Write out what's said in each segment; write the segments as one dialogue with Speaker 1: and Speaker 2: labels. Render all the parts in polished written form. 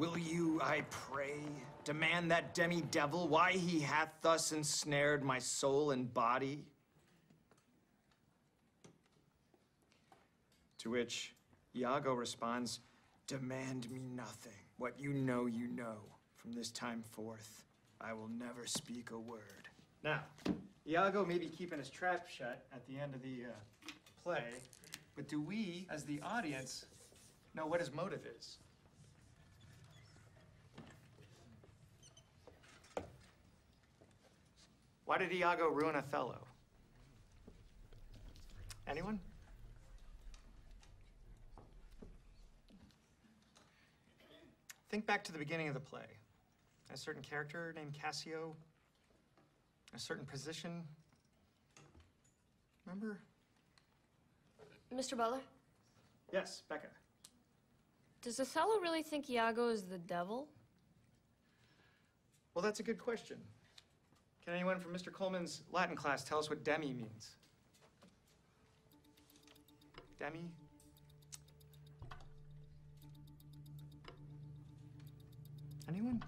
Speaker 1: Will you, I pray, demand that demi-devil why he hath thus ensnared my soul and body? To which Iago responds, demand me nothing. What you know, you know. From this time forth, I will never speak a word. Now, Iago may be keeping his trap shut at the end of the play, but do we, as the audience, know what his motive is? Why did Iago ruin Othello? Anyone? Think back to the beginning of the play. A certain character named Cassio, a certain position. Remember?
Speaker 2: Mr. Butler?
Speaker 1: Yes, Becca.
Speaker 2: Does Othello really think Iago is the devil?
Speaker 1: Well, that's a good question. Can anyone from Mr. Coleman's Latin class tell us what demi means? Demi? Anyone?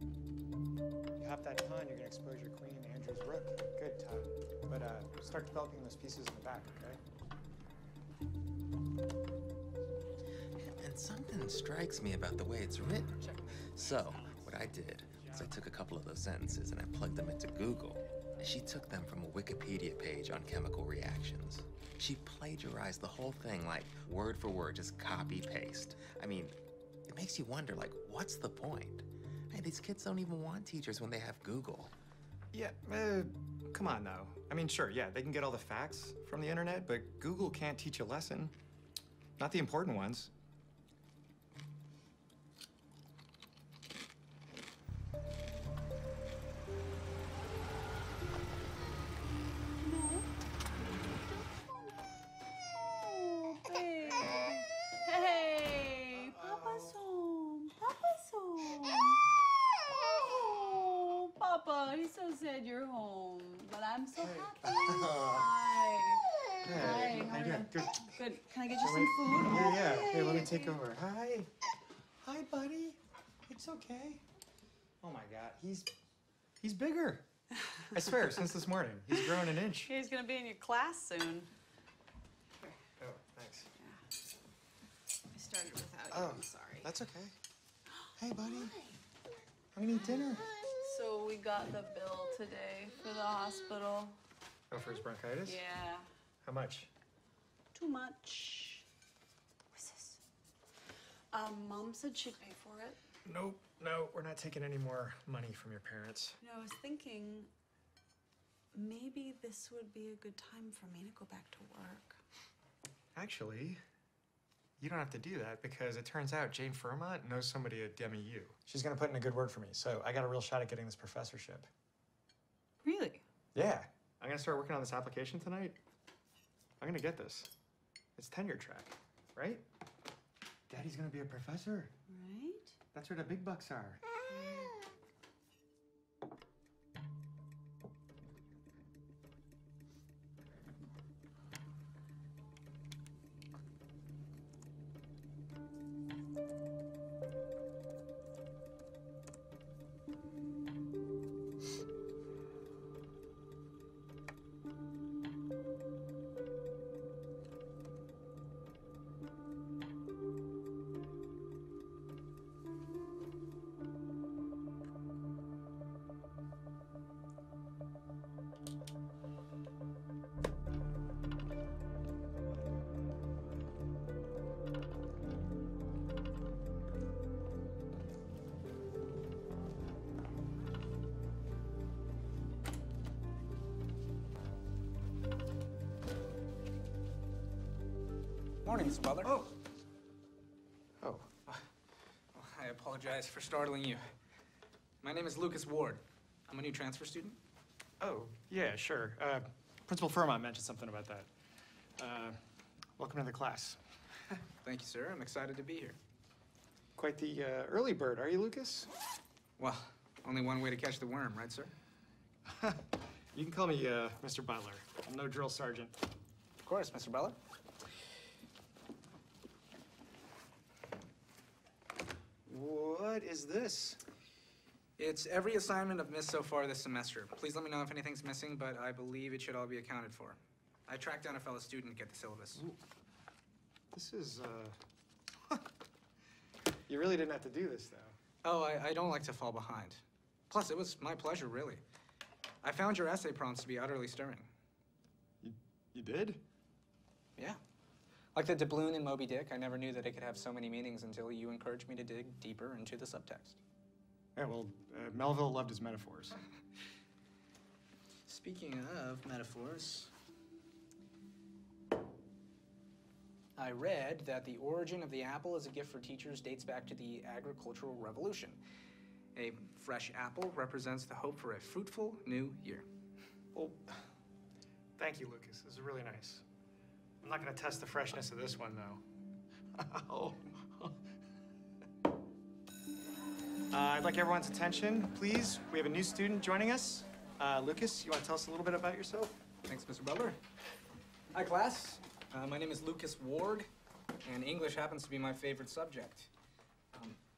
Speaker 1: You hop that ton, you're gonna expose your queen and Andrew's rook. Good, Todd. But start developing those pieces in the back, okay?
Speaker 3: And something strikes me about the way it's written. So, what I did is I took a couple of those sentences and I plugged them into Google. And she took them from a Wikipedia page on chemical reactions. She plagiarized the whole thing, like, word for word, just copy-paste. I mean, it makes you wonder, like, what's the point? Hey, these kids don't even want teachers when they have Google.
Speaker 1: Yeah, come on, though. I mean, sure, yeah, they can get all the facts from the internet, but Google can't teach a lesson. Not the important ones.
Speaker 4: Hey, Papa's home. Papa's home. Oh, Papa, he's so sad you're home, but I'm so happy. Hi. Hi. How are you?
Speaker 1: Good.
Speaker 4: Good. Can I get you some food?
Speaker 1: Yeah. Here, let me take over. Hi. Hi, buddy. It's okay. Oh my God, he's bigger. I swear, since this morning, he's grown an inch.
Speaker 4: He's gonna be in your class soon.
Speaker 1: Oh, thanks.
Speaker 4: I started without you.
Speaker 1: Oh,
Speaker 4: I'm sorry.
Speaker 1: That's okay. Hey, buddy. I'm gonna eat dinner.
Speaker 4: So we got the bill today for the hospital.
Speaker 1: Oh, for his bronchitis?
Speaker 4: Yeah.
Speaker 1: How much?
Speaker 4: Too much. What's this? Mom said she'd pay for it.
Speaker 1: Nope. No, we're not taking any more money from your parents.
Speaker 4: You know, I was thinking maybe this would be a good time for me to go back to work.
Speaker 1: Actually, you don't have to do that because it turns out Jane Firma knows somebody at DemiU. She's gonna put in a good word for me, so I got a real shot at getting this professorship.
Speaker 4: Really?
Speaker 1: Yeah. I'm gonna start working on this application tonight. I'm gonna get this. It's tenure track, right? Daddy's gonna be a professor.
Speaker 4: Right?
Speaker 1: That's where the big bucks are.
Speaker 5: Morning, Mr. Butler.
Speaker 1: Oh.
Speaker 5: I apologize for startling you. My name is Lucas Ward. I'm a new transfer student.
Speaker 1: Oh, yeah, sure. Principal Firma mentioned something about that. Welcome to the class.
Speaker 5: Thank you, sir. I'm excited to be here.
Speaker 1: Quite the early bird, are you, Lucas?
Speaker 5: Well, only one way to catch the worm, right, sir?
Speaker 1: You can call me Mr. Butler. I'm no drill sergeant.
Speaker 5: Of course, Mr. Butler.
Speaker 1: Whoa. What is this?
Speaker 5: It's every assignment I've missed so far this semester. Please let me know if anything's missing, but I believe it should all be accounted for. I tracked down a fellow student to get the syllabus.
Speaker 1: Ooh. This is, You really didn't have to do this, though.
Speaker 5: Oh, I don't like to fall behind. Plus, it was my pleasure, really. I found your essay prompts to be utterly stirring.
Speaker 1: You did?
Speaker 5: Yeah. Like the doubloon in Moby Dick, I never knew that it could have so many meanings until you encouraged me to dig deeper into the subtext.
Speaker 1: Yeah, well, Melville loved his metaphors.
Speaker 5: Speaking of metaphors, I read that the origin of the apple as a gift for teachers dates back to the agricultural revolution. A fresh apple represents the hope for a fruitful new year.
Speaker 1: Well, thank you, Lucas. This is really nice. I'm not going to test the freshness of this one, though. I'd like everyone's attention, please. We have a new student joining us. Lucas, you want to tell us a little bit about yourself?
Speaker 5: Thanks, Mr. Butler. Hi, class. My name is Lucas Ward, and English happens to be my favorite subject.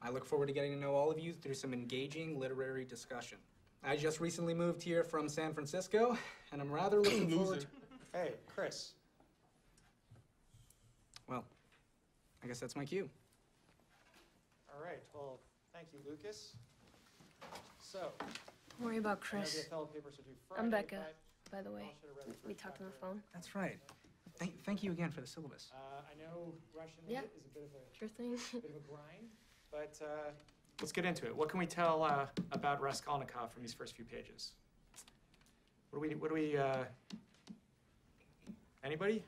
Speaker 5: I look forward to getting to know all of you through some engaging literary discussion. I just recently moved here from San Francisco, and I'm rather looking forward to...
Speaker 1: Hey, Chris.
Speaker 5: Well, I guess that's my cue.
Speaker 1: All right, well, thank you, Lucas. So,
Speaker 2: Don't worry about
Speaker 1: I know
Speaker 2: Chris.
Speaker 1: the Othello papers are due Friday,
Speaker 2: I'm Becca,
Speaker 1: but
Speaker 2: by the way.
Speaker 1: y'all should have read the
Speaker 2: We
Speaker 1: first
Speaker 2: talked on the
Speaker 1: chapter.
Speaker 2: phone.
Speaker 5: That's right. Thank you again for the syllabus.
Speaker 1: I know Russian
Speaker 2: Yeah.
Speaker 1: is a bit of a
Speaker 2: Sure thing.
Speaker 1: bit of a grind, but let's get into it. What can we tell about Raskolnikov from these first few pages? What do we, anybody?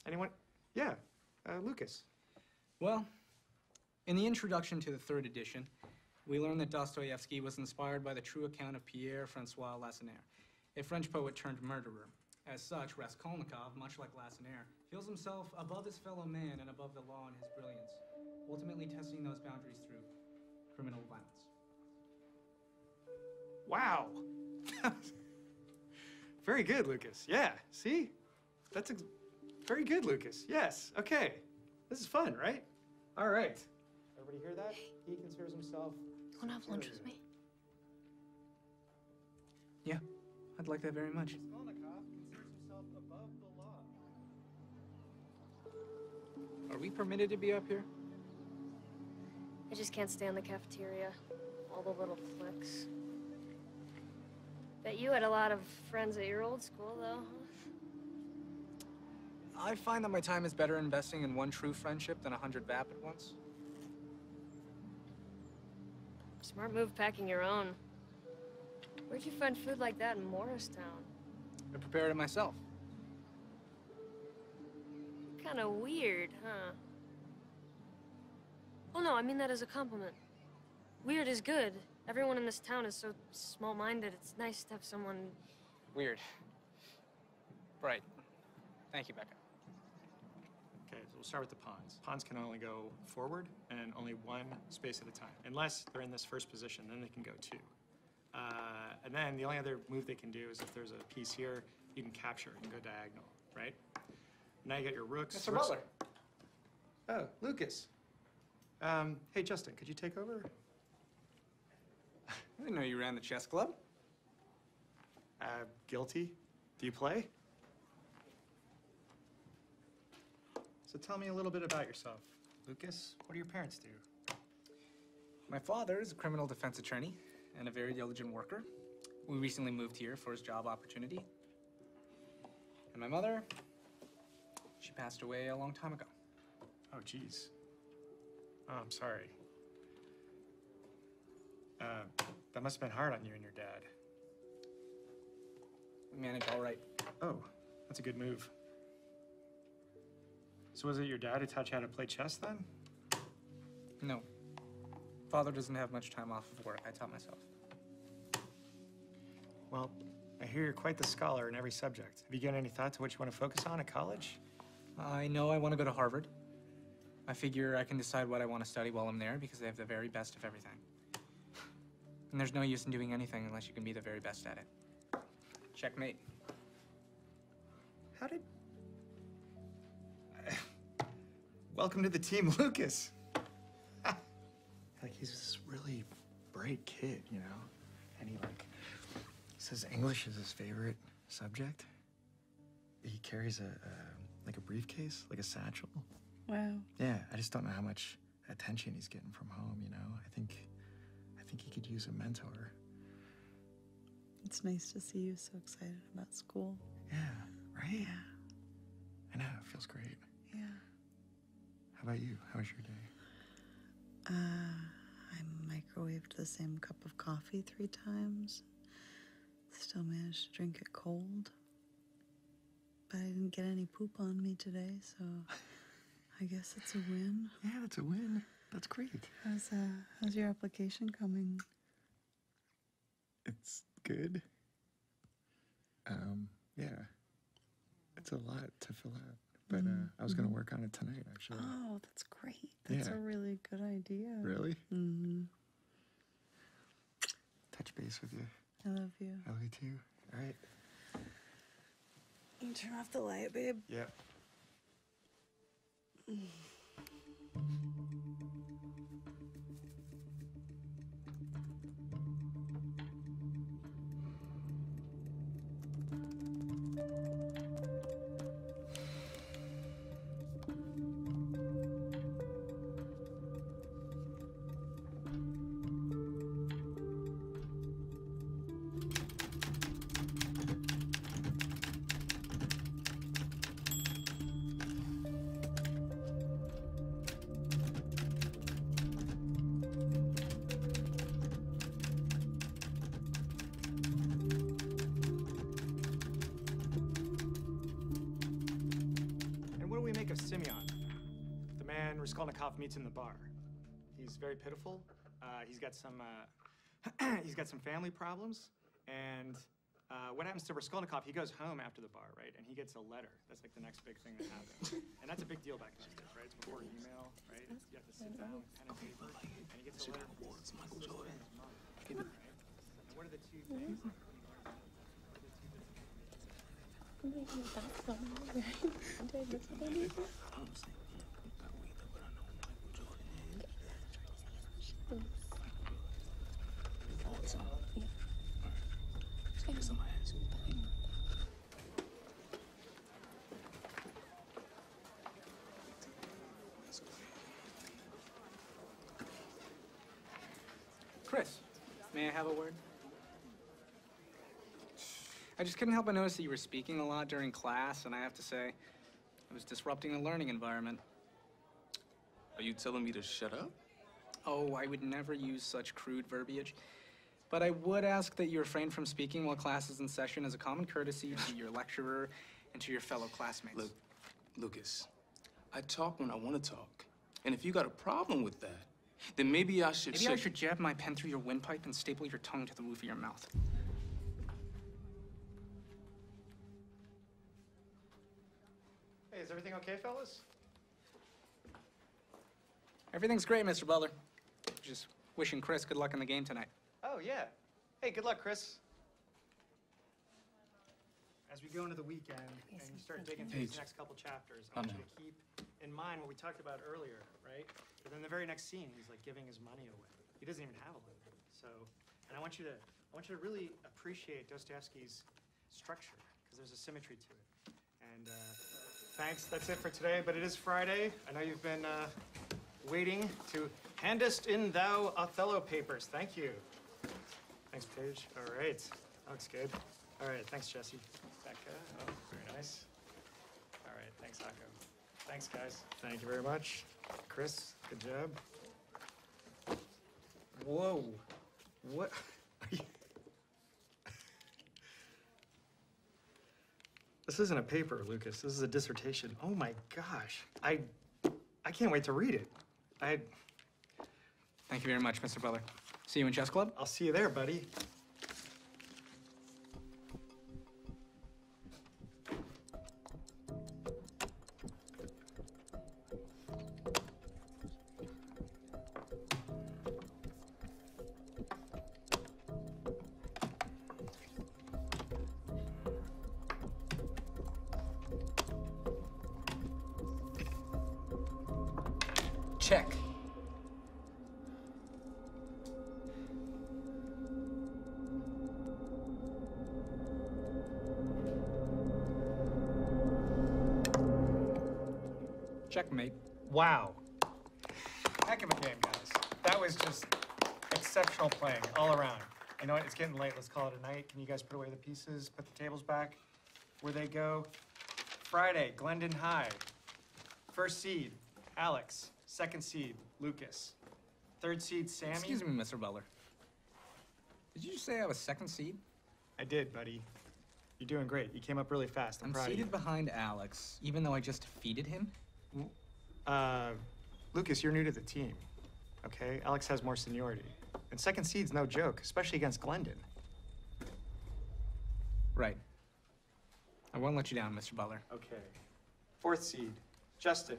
Speaker 1: Anyone? Yeah, Lucas.
Speaker 5: Well, in the introduction to the third edition, we learn that Dostoevsky was inspired by the true account of Pierre-François Lacenaire, a French poet turned murderer. As such, Raskolnikov, much like Lacenaire, feels himself above his fellow man and above the law in his brilliance, ultimately testing those boundaries through criminal violence.
Speaker 1: Wow. Very good, Lucas. Yeah, see? That's very good, Lucas. Yes, okay. This is fun, right? All right. Everybody hear that? He considers himself...
Speaker 2: You want to have lunch with me?
Speaker 5: Yeah, I'd like that very much.
Speaker 1: Raskolnikov considers himself above the law.
Speaker 5: Are we permitted to be up here?
Speaker 2: I just can't stand the cafeteria. All the little cliques. Bet you had a lot of friends at your old school, though, huh?
Speaker 5: I find that my time is better investing in one true friendship than 100 vapid ones.
Speaker 2: Smart move packing your own. Where'd you find food like that in Morristown?
Speaker 5: I prepared it myself.
Speaker 2: Kinda weird, huh? Oh no, I mean that as a compliment. Weird is good. Everyone in this town is so small-minded. It's nice to have someone...
Speaker 5: Weird. Right. Thank you, Becca.
Speaker 1: Okay, so we'll start with the pawns. Pawns can only go forward and only one space at a time. Unless they're in this first position, then they can go two. And then the only other move they can do is if there's a piece here, you can capture it and go diagonal, right? Now you got your rooks.
Speaker 5: Mr. Butler.
Speaker 1: Oh, Lucas. Hey, Justin, could you take over?
Speaker 5: I didn't know you ran the chess club.
Speaker 1: Guilty. Do you play? So tell me a little bit about yourself. Lucas, what do your parents do?
Speaker 5: My father is a criminal defense attorney and a very diligent worker. We recently moved here for his job opportunity. And my mother, she passed away a long time ago.
Speaker 1: Oh, geez. Oh, I'm sorry. That must have been hard on you and your dad.
Speaker 5: We managed all right.
Speaker 1: Oh, that's a good move. So was it your dad who taught you how to play chess then?
Speaker 5: No. Father doesn't have much time off of work. I taught myself.
Speaker 1: Well, I hear you're quite the scholar in every subject. Have you given any thought to what you want to focus on at college?
Speaker 5: I know I want to go to Harvard. I figure I can decide what I want to study while I'm there because they have the very best of everything. And there's no use in doing anything unless you can be the very best at it. Checkmate.
Speaker 1: How did... welcome to the team, Lucas. Like, he's this really bright kid, you know? And he, like, says English is his favorite subject. He carries like a briefcase, like a satchel.
Speaker 4: Wow.
Speaker 1: Yeah, I just don't know how much attention he's getting from home, you know? I think he could use a mentor.
Speaker 4: It's nice to see you so excited about school.
Speaker 1: Yeah, right?
Speaker 4: Yeah.
Speaker 1: I know, it feels great.
Speaker 4: Yeah.
Speaker 1: How about you? How was your day?
Speaker 4: I microwaved the same cup of coffee 3 times. Still managed to drink it cold. But I didn't get any poop on me today, so I guess it's a win.
Speaker 1: Yeah, that's a win. That's great.
Speaker 4: How's your application coming?
Speaker 1: It's good. Yeah. It's a lot to fill out. But I was going to work on it tonight, actually.
Speaker 4: Oh, that's great. That's a really good idea.
Speaker 1: Really?
Speaker 4: Mm-hmm.
Speaker 1: Touch base with you.
Speaker 4: I love you.
Speaker 1: I love you too. All right.
Speaker 4: You turn off the light, babe.
Speaker 1: Yep. Of Simeon, the man Raskolnikov meets in the bar. He's very pitiful. He's got some family problems, and what happens to Raskolnikov? He goes home after the bar, right? And he gets a letter. That's like the next big thing that happens, and that's a big deal back in those days, right? It's before email, right? You have to sit down, pen and paper, and he gets a letter from his sister and his mom, right? And what are the two things?
Speaker 5: Chris, may I have a word? I just couldn't help but notice that you were speaking a lot during class, and I have to say, it was disrupting the learning environment.
Speaker 6: Are you telling me to shut up?
Speaker 5: Oh, I would never use such crude verbiage. But I would ask that you refrain from speaking while class is in session as a common courtesy to your lecturer and to your fellow classmates.
Speaker 6: Look, Lucas, I talk when I want to talk. And if you got a problem with that, then maybe I should...
Speaker 5: Maybe I should jab my pen through your windpipe and staple your tongue to the roof of your mouth.
Speaker 1: Hey, is everything okay, fellas?
Speaker 5: Everything's great, Mr. Butler. Just wishing Chris good luck in the game tonight.
Speaker 1: Oh, yeah. Hey, good luck, Chris. As we go into the weekend and you start digging through these next couple chapters, I want you to keep in mind what we talked about earlier, right? But then the very next scene, he's like giving his money away. He doesn't even have a living. So, and I want you to really appreciate Dostoevsky's structure because there's a symmetry to it. And thanks. That's it for today. But it is Friday. I know you've been waiting to handest in thou Othello papers. Thank you. Thanks, Paige. All right. That looks good. All right. Thanks, Jesse. Becca. Oh, very nice. All right. Thanks, Akko. Thanks, guys. Thank you very much. Chris, good job. Whoa. What? Are you... This isn't a paper, Lucas. This is a dissertation. Oh my gosh. I can't wait to read it.
Speaker 5: Thank you very much, Mr. Butler. See you in chess club?
Speaker 1: I'll see you there, buddy.
Speaker 5: Check. Checkmate.
Speaker 1: Wow. Heck of a game, guys. That was just exceptional playing all around. You know what? It's getting late. Let's call it a night. Can you guys put away the pieces, put the tables back where they go? Friday, Glendon High. First seed, Alex. Second seed, Lucas. Third seed, Sammy.
Speaker 5: Excuse me, Mr. Butler. Did you just say I was second seed?
Speaker 1: I did, buddy. You're doing great. You came up really fast. I'm proud of you.
Speaker 5: seated behind Alex, even though I just defeated him?
Speaker 1: Lucas, you're new to the team, okay? Alex has more seniority. And second seed's no joke, especially against Glendon.
Speaker 5: Right. I won't let you down, Mr. Butler.
Speaker 1: Okay. Fourth seed, Justin.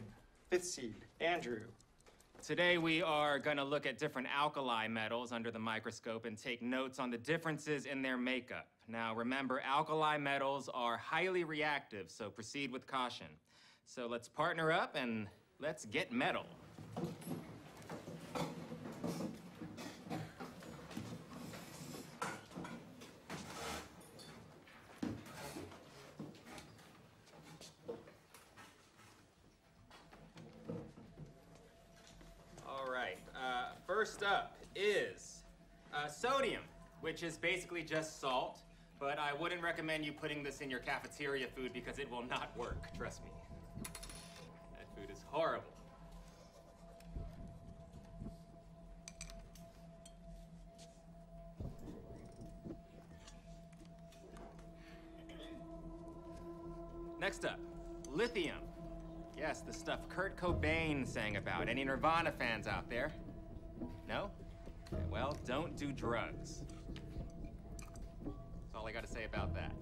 Speaker 1: Fifth seed, Andrew.
Speaker 7: Today we are going to look at different alkali metals under the microscope and take notes on the differences in their makeup. Now remember, alkali metals are highly reactive, so proceed with caution. So let's partner up and let's get metal. All right, first up is sodium, which is basically just salt, but I wouldn't recommend you putting this in your cafeteria food because it will not work, trust me. That food is horrible. Next up, lithium. Yes, the stuff Kurt Cobain sang about. Any Nirvana fans out there? No? Okay, well, don't do drugs. That's all I gotta say about that.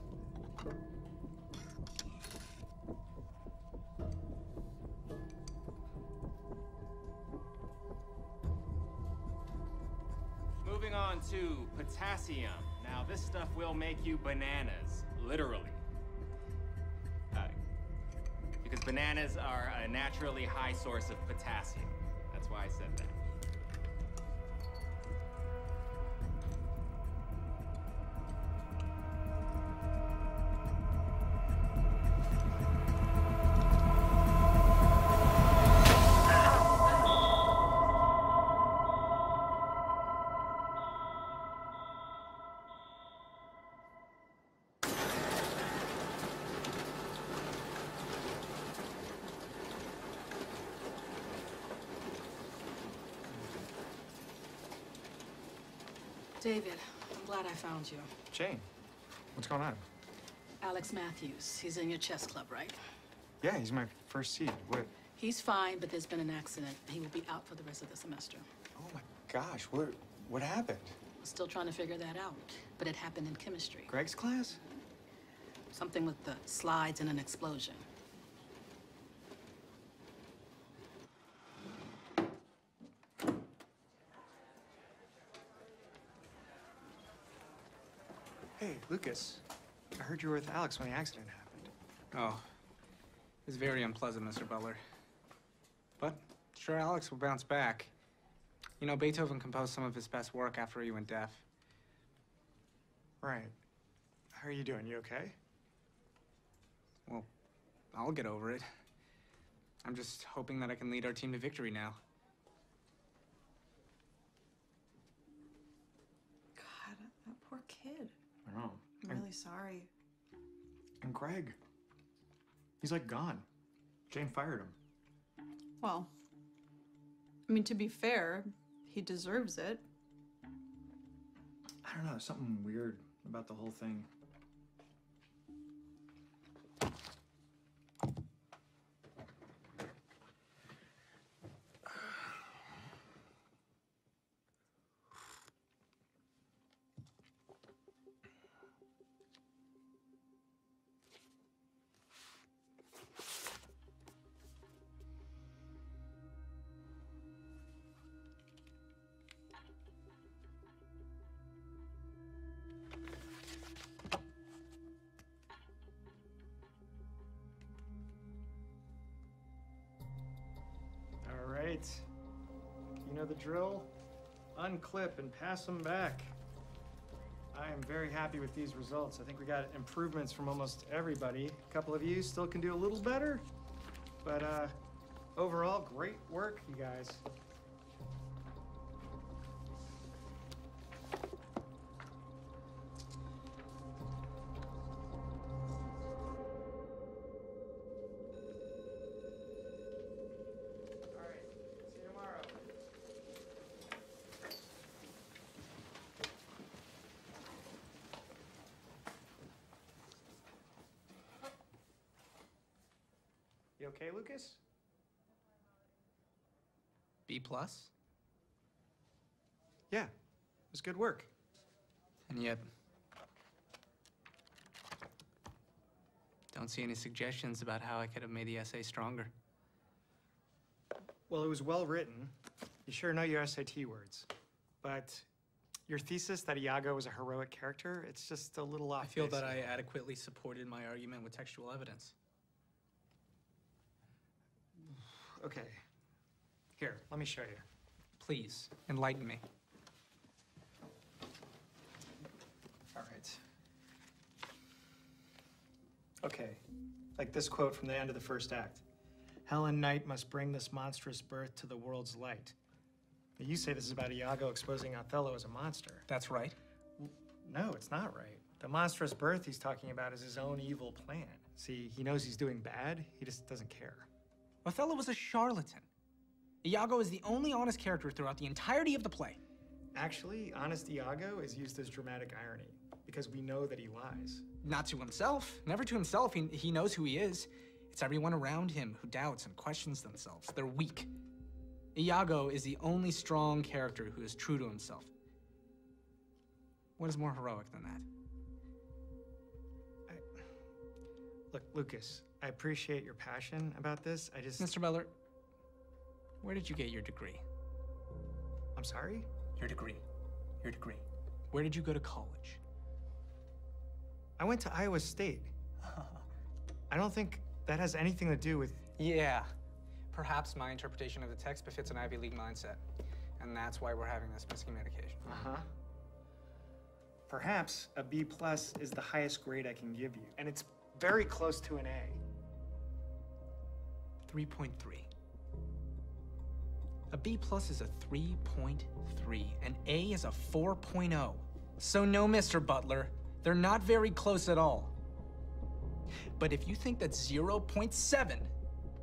Speaker 7: Moving on to potassium. Now, this stuff will make you bananas, literally. Because bananas are a naturally high source of potassium. That's why I said that.
Speaker 8: David, I'm glad I found you.
Speaker 1: Jane, what's going on?
Speaker 8: Alex Matthews, he's in your chess club, right?
Speaker 1: Yeah, he's my first seed. What?
Speaker 8: He's fine, but there's been an accident. He will be out for the rest of the semester.
Speaker 1: Oh my gosh, what happened?
Speaker 8: We're still trying to figure that out, but it happened in chemistry.
Speaker 1: Greg's class?
Speaker 8: Something with the slides and an explosion.
Speaker 1: Hey, Lucas. I heard you were with Alex when the accident happened.
Speaker 5: Oh, it was very unpleasant, Mr. Butler. But sure, Alex will bounce back. You know, Beethoven composed some of his best work after he went deaf.
Speaker 1: Right. How are you doing? You okay?
Speaker 5: Well, I'll get over it. I'm just hoping that I can lead our team to victory now.
Speaker 4: God, that poor kid.
Speaker 1: I know.
Speaker 4: I'm really sorry.
Speaker 1: And Greg. He's like gone. Jane fired him.
Speaker 4: Well, I mean, to be fair, he deserves it.
Speaker 1: I don't know, something weird about the whole thing. know the drill. Unclip and pass them back. I am very happy with these results. I think we got improvements from almost everybody. A couple of you still can do a little better, but overall, great work, you guys. You okay, Lucas?
Speaker 5: B+?
Speaker 1: Yeah, it was good work.
Speaker 5: And yet, don't see any suggestions about how I could have made the essay stronger.
Speaker 1: Well, it was well written. You sure know your SAT words. But your thesis that Iago was a heroic character, it's just a little off
Speaker 5: I feel
Speaker 1: base.
Speaker 5: that I adequately supported my argument with textual evidence.
Speaker 1: Okay. Here, let me show you.
Speaker 5: Please, enlighten me.
Speaker 1: All right. Okay, like this quote from the end of the first act. Helen Knight must bring this monstrous birth to the world's light. Now, you say this is about Iago exposing Othello as a monster.
Speaker 5: That's right.
Speaker 1: No, it's not right. The monstrous birth he's talking about is his own evil plan. See, he knows he's doing bad, he just doesn't care.
Speaker 5: Othello was a charlatan. Iago is the only honest character throughout the entirety of the play.
Speaker 1: Actually, honest Iago is used as dramatic irony, because we know that he lies.
Speaker 5: Not to himself. Never to himself. He knows who he is. It's everyone around him who doubts and questions themselves. They're weak. Iago is the only strong character who is true to himself. What is more heroic than that?
Speaker 1: Look, Lucas, I appreciate your passion about this. I just...
Speaker 5: Mr. Butler, where did you get your degree?
Speaker 1: I'm sorry?
Speaker 5: Your degree. Your degree. Where did you go to college?
Speaker 1: I went to Iowa State. I don't think that has anything to do with...
Speaker 5: Yeah. Perhaps my interpretation of the text befits an Ivy League mindset. And that's why we're having this miscommunication.
Speaker 1: Uh-huh. Perhaps a B+ is the highest grade I can give you. And it's very close to an A.
Speaker 5: 3.3. A B+ is a 3.3. An A is a 4.0. So no, Mr. Butler, they're not very close at all. But if you think that 0.7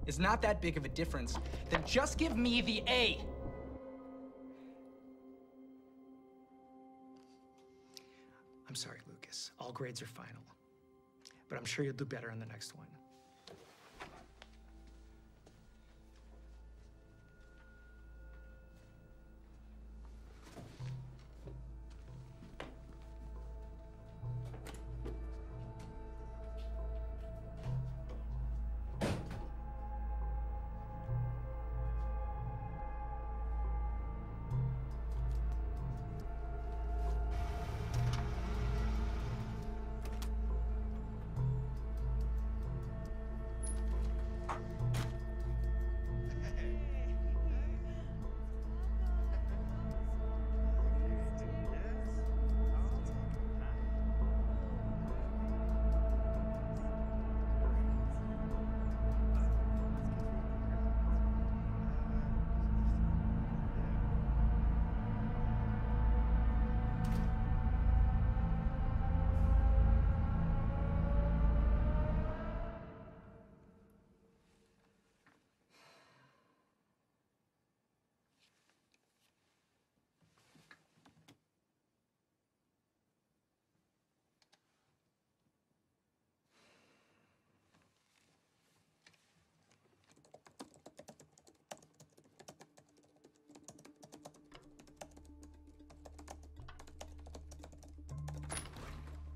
Speaker 5: is not that big of a difference, then just give me the A.
Speaker 1: I'm sorry, Lucas. All grades are final. But I'm sure you'll do better in the next one.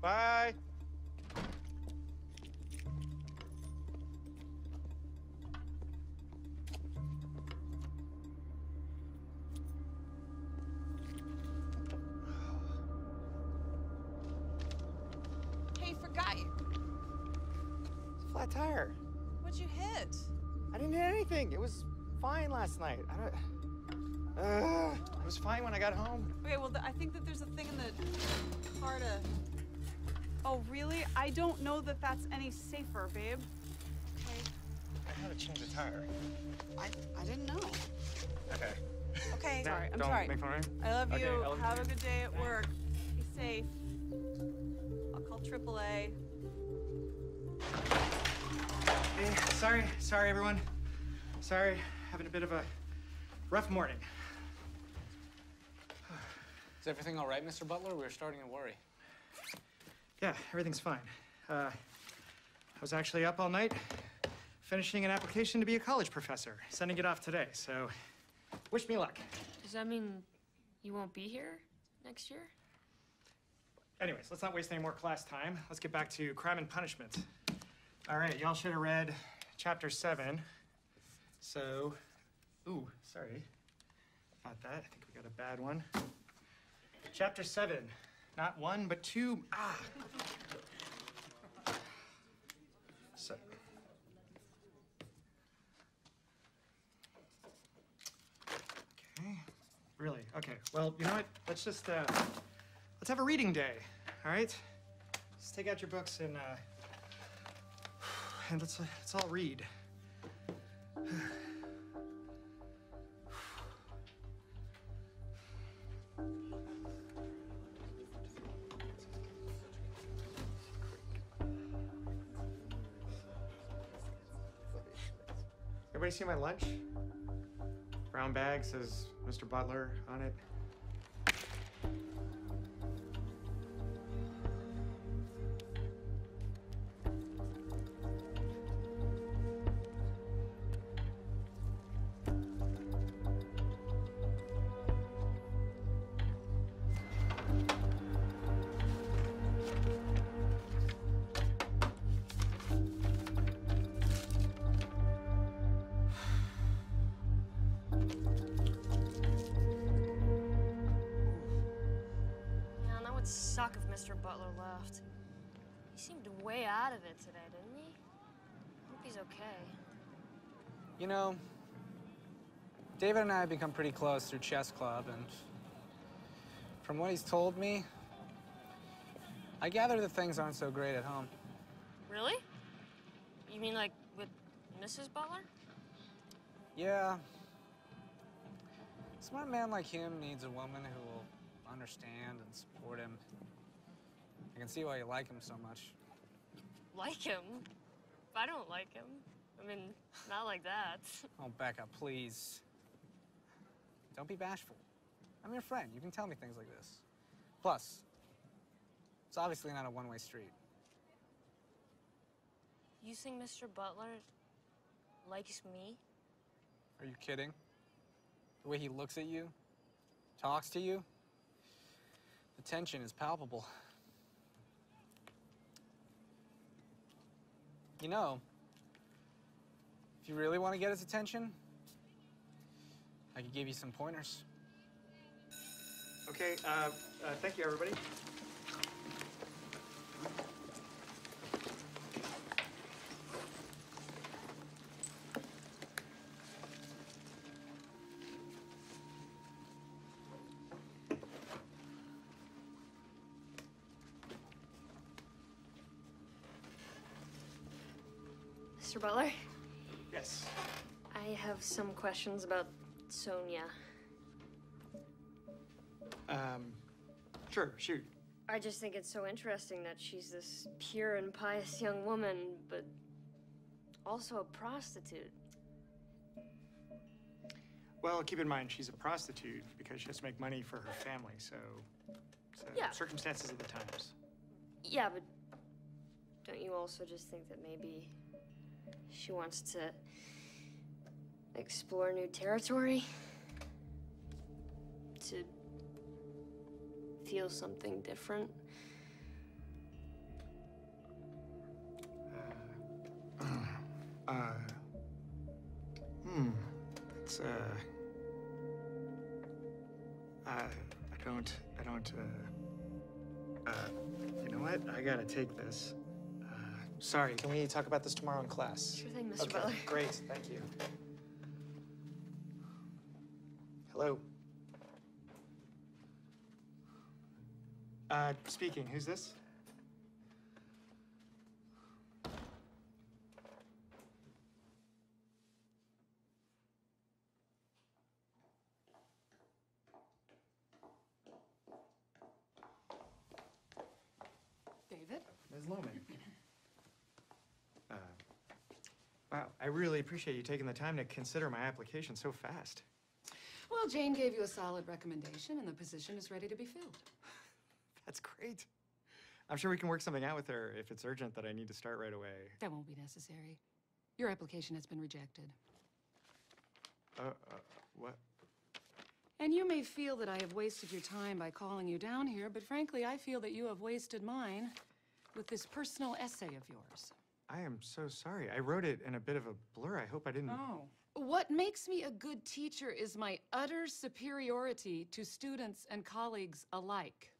Speaker 1: Bye.
Speaker 9: Hey, forgot you.
Speaker 1: It's a flat tire.
Speaker 9: What'd you hit?
Speaker 1: I didn't hit anything. It was fine last night. I don't... It was fine when I got home.
Speaker 9: Okay, well, I think that there's a thing in the car to... Oh, really? I don't know that that's any safer, babe. Okay.
Speaker 1: I had to change the tire.
Speaker 9: I didn't know.
Speaker 1: Okay.
Speaker 9: Okay,
Speaker 1: Now,
Speaker 9: sorry. I'm
Speaker 1: don't
Speaker 9: sorry.
Speaker 1: make fun of me.
Speaker 9: I love
Speaker 1: Okay,
Speaker 9: you.
Speaker 1: I love
Speaker 9: Have
Speaker 1: you.
Speaker 9: a good day at work. Be safe. I'll call AAA.
Speaker 1: Hey, sorry, everyone. Sorry, having a bit of a rough morning.
Speaker 5: Is everything all right, Mr. Butler? We're starting to worry.
Speaker 1: Yeah, everything's fine. I was actually up all night finishing an application to be a college professor, sending it off today, so wish me luck.
Speaker 2: Does that mean you won't be here next year?
Speaker 1: Anyways, let's not waste any more class time. Let's get back to crime and punishment. All right, y'all should have read chapter 7. So, ooh, sorry about that. I think we got a bad one. Chapter 7, not 1, but 2. So, okay, really? Okay, well, you know what? Let's just, let's have a reading day, all right? Let's take out your books and let's all read. Everybody see my lunch? Brown bag says Mr. Butler on it.
Speaker 2: Suck if Mr. Butler left. He seemed way out of it today, didn't he? Hope he's okay.
Speaker 5: You know, David and I have become pretty close through chess club, and from what he's told me, I gather that things aren't so great at home.
Speaker 2: Really? You mean like with Mrs. Butler?
Speaker 5: Yeah. A smart man like him needs a woman who will understand and support him. I can see why you like him so much.
Speaker 2: Like him? I don't like him. I mean, not like that.
Speaker 5: Oh, Becca, please. Don't be bashful. I'm your friend. You can tell me things like this. Plus, it's obviously not a one-way street.
Speaker 2: You think Mr. Butler likes me?
Speaker 5: Are you kidding? The way he looks at you, talks to you, the tension is palpable. You know, if you really want to get his attention, I could give you some pointers.
Speaker 1: Okay, thank you, everybody.
Speaker 2: Mr. Butler?
Speaker 1: Yes.
Speaker 2: I have some questions about Sonia.
Speaker 1: Sure, shoot.
Speaker 2: I just think it's so interesting that she's this pure and pious young woman, but also a prostitute.
Speaker 1: Well, keep in mind, she's a prostitute because she has to make money for her family, so
Speaker 2: Yeah.
Speaker 1: circumstances of the times.
Speaker 2: Yeah, but don't you also just think that maybe she wants to explore new territory? To feel something different?
Speaker 1: It's, I don't, you know what? I gotta take this. Sorry, can we talk about this tomorrow in class?
Speaker 2: Sure thing, Mr.
Speaker 1: Okay,
Speaker 2: Butler.
Speaker 1: great, thank you. Hello. Speaking. Who's this?
Speaker 8: David?
Speaker 1: Ms. Loman. Wow, I really appreciate you taking the time to consider my application so fast.
Speaker 8: Well, Jane gave you a solid recommendation, and the position is ready to be filled.
Speaker 1: That's great. I'm sure we can work something out with her if it's urgent that I need to start right away.
Speaker 8: That won't be necessary. Your application has been rejected.
Speaker 1: What?
Speaker 8: And you may feel that I have wasted your time by calling you down here, but frankly, I feel that you have wasted mine with this personal essay of yours.
Speaker 1: I am so sorry. I wrote it in a bit of a blur. I hope I didn't...
Speaker 8: Oh. What makes me a good teacher is my utter superiority to students and colleagues alike.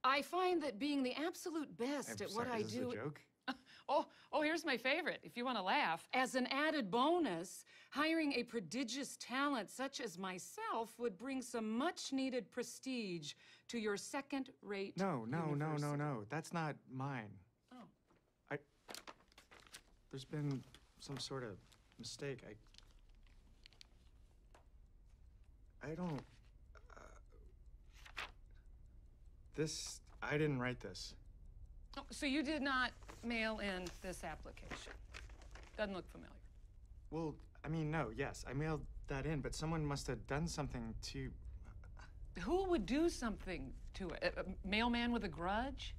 Speaker 8: I find that being the absolute best at what I do...
Speaker 1: Is this a joke?
Speaker 8: Oh, here's my favorite, if you want to laugh. As an added bonus, hiring a prodigious talent such as myself would bring some much-needed prestige to your second-rate
Speaker 1: No.
Speaker 8: university.
Speaker 1: That's not mine.
Speaker 8: Oh.
Speaker 1: There's been some sort of mistake. I don't... I didn't write this.
Speaker 8: Oh, so you did not mail in this application? Doesn't look familiar.
Speaker 1: Well, I mean, no, yes, I mailed that in, but someone must have done something to...
Speaker 8: Who would do something to it? A mailman with a grudge?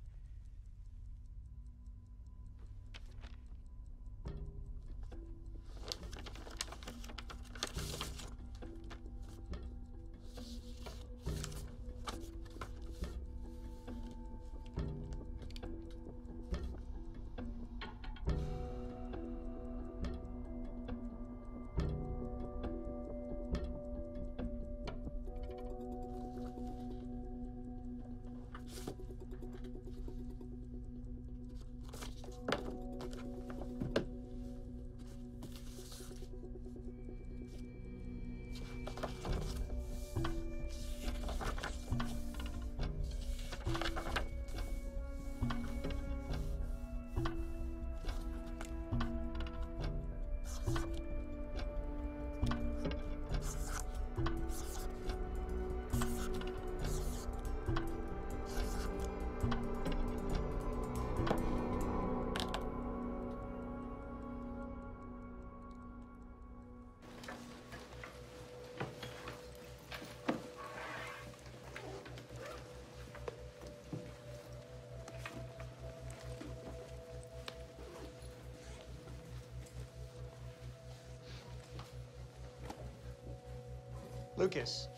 Speaker 1: Lucas.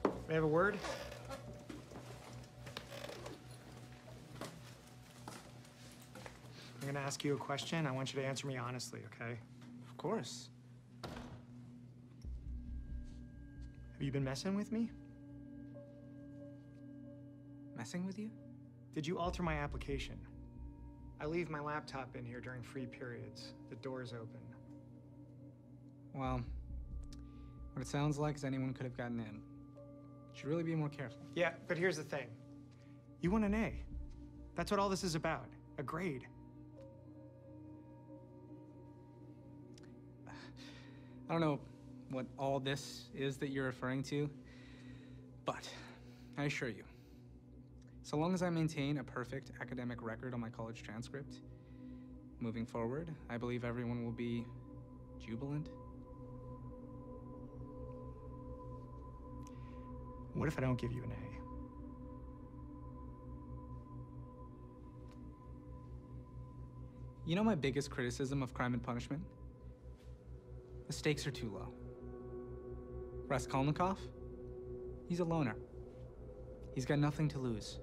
Speaker 1: May I have a word? I'm gonna ask you a question. I want you to answer me honestly, okay?
Speaker 5: Of course.
Speaker 1: Have you been messing with me?
Speaker 5: Messing with you?
Speaker 1: Did you alter my application? I leave my laptop in here during free periods. The door's open.
Speaker 5: Well, what it sounds like is anyone could have gotten in. Should really be more careful.
Speaker 1: Yeah, but here's the thing. You want an A. That's what all this is about. A grade.
Speaker 5: I don't know what all this is that you're referring to, but I assure you, so long as I maintain a perfect academic record on my college transcript, moving forward, I believe everyone will be jubilant.
Speaker 1: What if I don't give you an A?
Speaker 5: You know my biggest criticism of Crime and Punishment? The stakes are too low. Raskolnikov? He's a loner. He's got nothing to lose.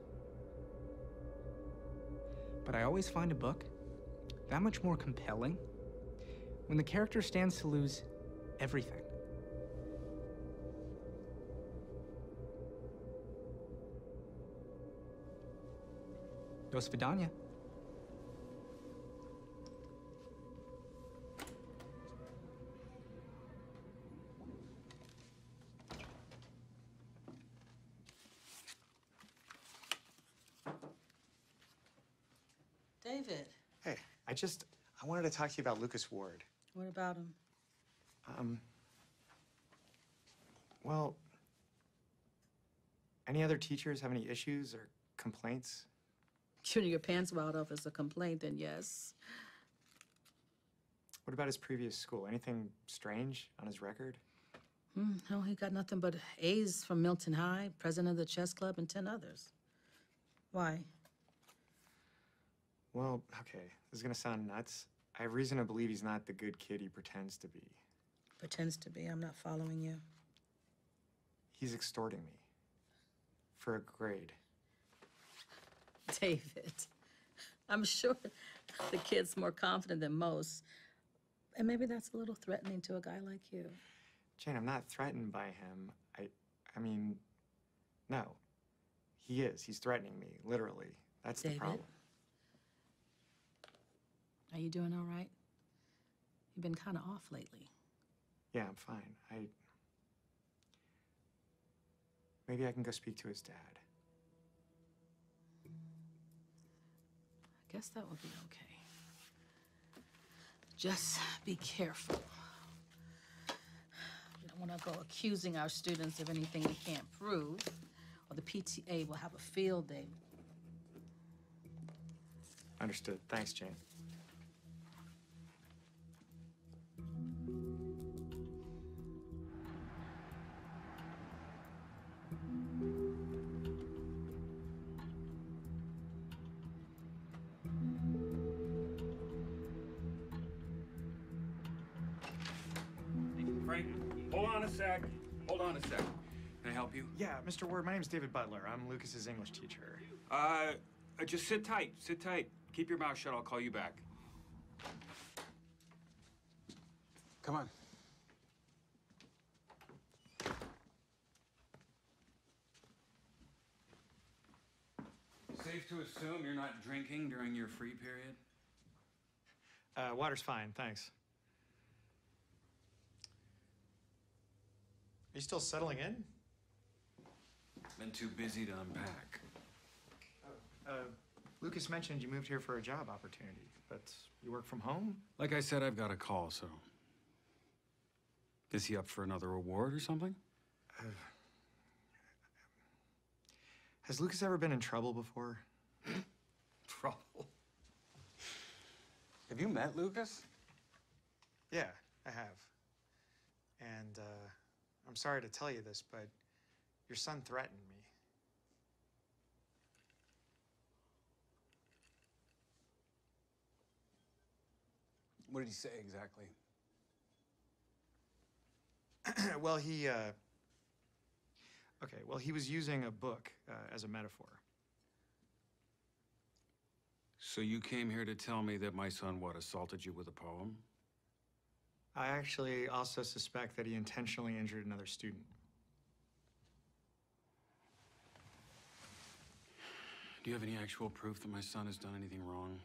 Speaker 5: But I always find a book that much more compelling when the character stands to lose everything. Do svidaniya.
Speaker 10: David.
Speaker 1: Hey, I wanted to talk to you about Lucas Ward.
Speaker 10: What about him?
Speaker 1: Well, any other teachers have any issues or complaints?
Speaker 10: Shooting your pants wild off is a complaint, then yes.
Speaker 1: What about his previous school? Anything strange on his record?
Speaker 10: No, he got nothing but A's from Milton High, president of the chess club, and 10 others. Why?
Speaker 1: Well, okay, this is gonna sound nuts. I have reason to believe he's not the good kid he pretends to be.
Speaker 10: Pretends to be. I'm not following you.
Speaker 1: He's extorting me for a grade.
Speaker 10: David, I'm sure the kid's more confident than most. And maybe that's a little threatening to a guy like you.
Speaker 1: Jane, I'm not threatened by him. I mean, no. He is. He's threatening me, literally. That's
Speaker 10: David?
Speaker 1: the problem.
Speaker 10: Are you doing all right? You've been kind of off lately.
Speaker 1: Yeah, I'm fine. Maybe I can go speak to his dad.
Speaker 10: I guess that would be okay. Just be careful. We don't want to go accusing our students of anything we can't prove, or the PTA will have a field day.
Speaker 1: Understood. Thanks, Jane.
Speaker 11: Frank, hold on a sec. Hold on a sec. Can I help you?
Speaker 1: Yeah, Mr. Ward, my name's David Butler. I'm Lucas's English teacher.
Speaker 11: Just sit tight. Sit tight. Keep your mouth shut. I'll call you back. Come on. Safe to assume you're not drinking during your free period?
Speaker 1: Water's fine, thanks. Are you still settling in?
Speaker 11: Been too busy to unpack.
Speaker 1: Lucas mentioned you moved here for a job opportunity, but you work from home?
Speaker 11: Like I said, I've got a call, so... Is he up for another award or something?
Speaker 1: Has Lucas ever been in trouble before?
Speaker 11: Trouble? Have you met Lucas?
Speaker 1: Yeah, I have. And, I'm sorry to tell you this, but your son threatened me.
Speaker 11: What did he say exactly?
Speaker 1: Well, he was using a book as a metaphor.
Speaker 11: So you came here to tell me that my son, what, assaulted you with a poem?
Speaker 1: I actually also suspect that he intentionally injured another student.
Speaker 11: Do you have any actual proof that my son has done anything wrong?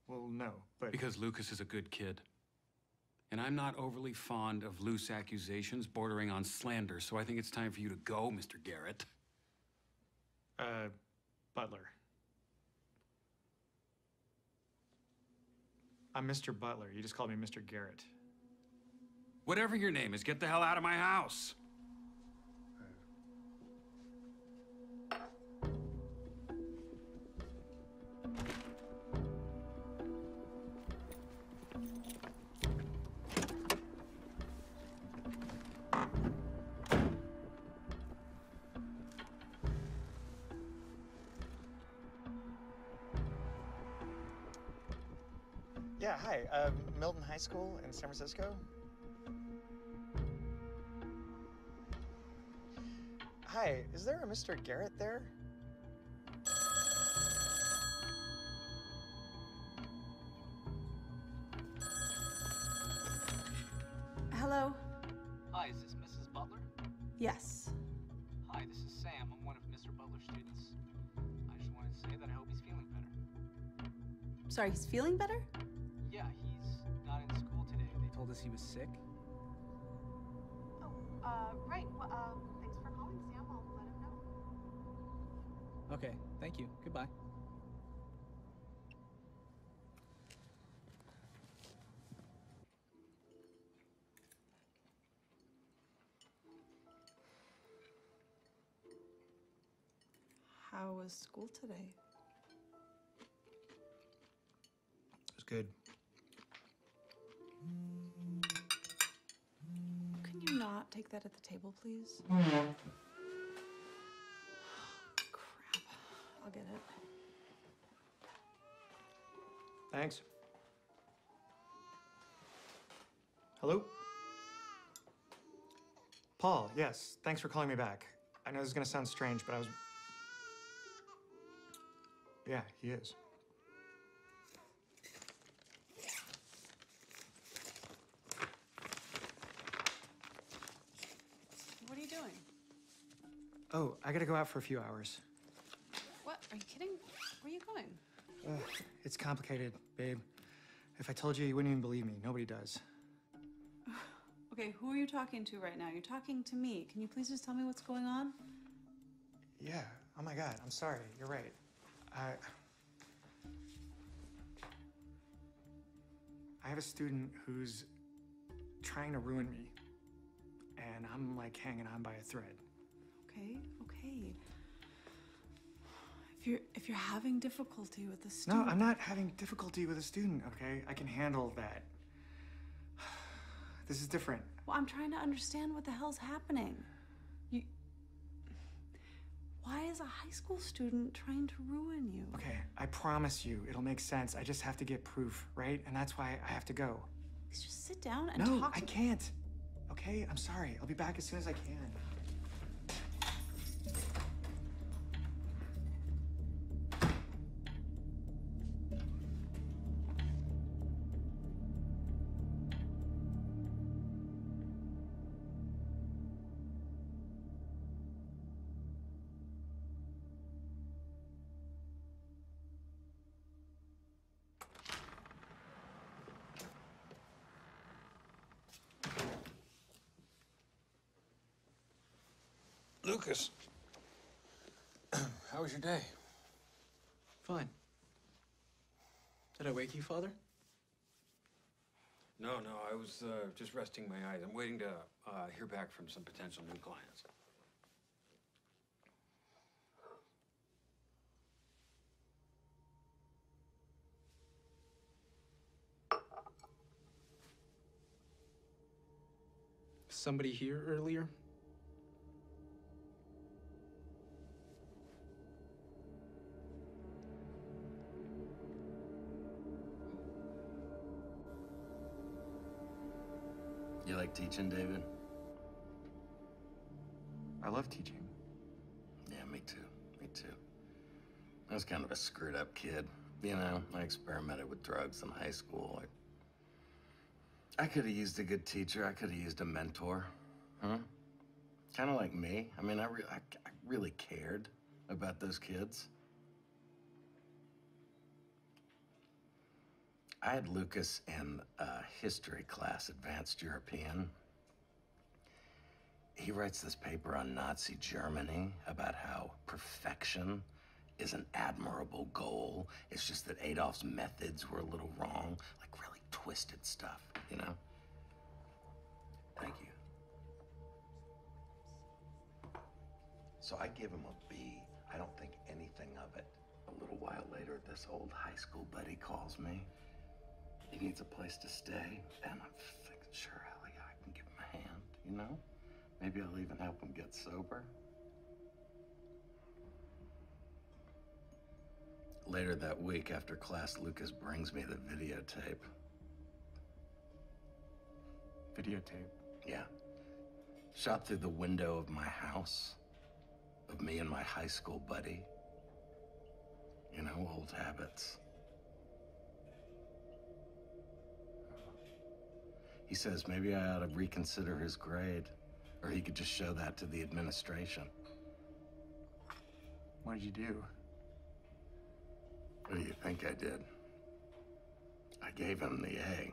Speaker 1: Well, no, but...
Speaker 11: Because Lucas is a good kid. And I'm not overly fond of loose accusations bordering on slander, so I think it's time for you to go, Mr. Garrett.
Speaker 1: Butler. I'm Mr. Butler. You just called me Mr. Garrett.
Speaker 11: Whatever your name is, get the hell out of my house.
Speaker 1: Yeah, hi. Milton High School in San Francisco? Hi, is there a Mr. Garrett there?
Speaker 9: Hello?
Speaker 5: Hi, is this Mrs. Butler?
Speaker 9: Yes.
Speaker 5: Hi, this is Sam. I'm one of Mr. Butler's students. I just wanted to say that I hope he's feeling better.
Speaker 9: Sorry, he's feeling better?
Speaker 5: Yeah, he's not in school today. They told us he was sick.
Speaker 9: Oh, right. Well, thanks for calling, Sam. I'll let him know.
Speaker 5: Okay, thank you. Goodbye.
Speaker 9: How was school today?
Speaker 1: It was good.
Speaker 9: Can you not take that at the table, please? Crap. I'll get it.
Speaker 1: Thanks. Hello? Paul, yes. Thanks for calling me back. I know this is gonna sound strange, but I was... Yeah, he is.
Speaker 9: What are you doing?
Speaker 1: Oh, I gotta go out for a few hours.
Speaker 9: What? Are you kidding? Where are you going?
Speaker 1: It's complicated, babe. If I told you, you wouldn't even believe me. Nobody does.
Speaker 9: Okay, who are you talking to right now? You're talking to me. Can you please just tell me what's going on?
Speaker 1: Yeah. Oh my God. I'm sorry. You're right. I have a student who's trying to ruin me, and I'm like hanging on by a thread.
Speaker 9: Okay, okay. If you're having difficulty with the student...
Speaker 1: No, I'm not having difficulty with a student, okay? I can handle that. This is different.
Speaker 9: Well, I'm trying to understand what the hell's happening. Why is a high school student trying to ruin you?
Speaker 1: Okay, I promise you, it'll make sense. I just have to get proof, right? And that's why I have to go.
Speaker 9: Just sit down and
Speaker 1: No,
Speaker 9: talk
Speaker 1: I can't. Okay, I'm sorry. I'll be back as soon as I can.
Speaker 11: Lucas, how was your day?
Speaker 1: Fine. Did I wake you, Father?
Speaker 11: No, I was just resting my eyes. I'm waiting to hear back from some potential new clients.
Speaker 5: Somebody here earlier?
Speaker 12: You like teaching, David?
Speaker 1: I love teaching.
Speaker 12: Yeah, me too. Me too. I was kind of a screwed up kid. You know, I experimented with drugs in high school. I could have used a good teacher. I could have used a mentor. Huh? Kind of like me. I mean, I really cared about those kids. I had Lucas in a history class, Advanced European. He writes this paper on Nazi Germany about how perfection is an admirable goal. It's just that Adolf's methods were a little wrong, like really twisted stuff, you know? Thank you. So I give him a B. I don't think anything of it. A little while later, this old high school buddy calls me. He needs a place to stay, and I'm thinking, sure, hell yeah, I can give him a hand, you know? Maybe I'll even help him get sober. Later that week, after class, Lucas brings me the videotape.
Speaker 1: Videotape?
Speaker 12: Yeah. Shot through the window of my house, of me and my high school buddy. You know, old habits. He says maybe I ought to reconsider his grade, or he could just show that to the administration.
Speaker 1: What did you do?
Speaker 12: What do you think I did? I gave him the A.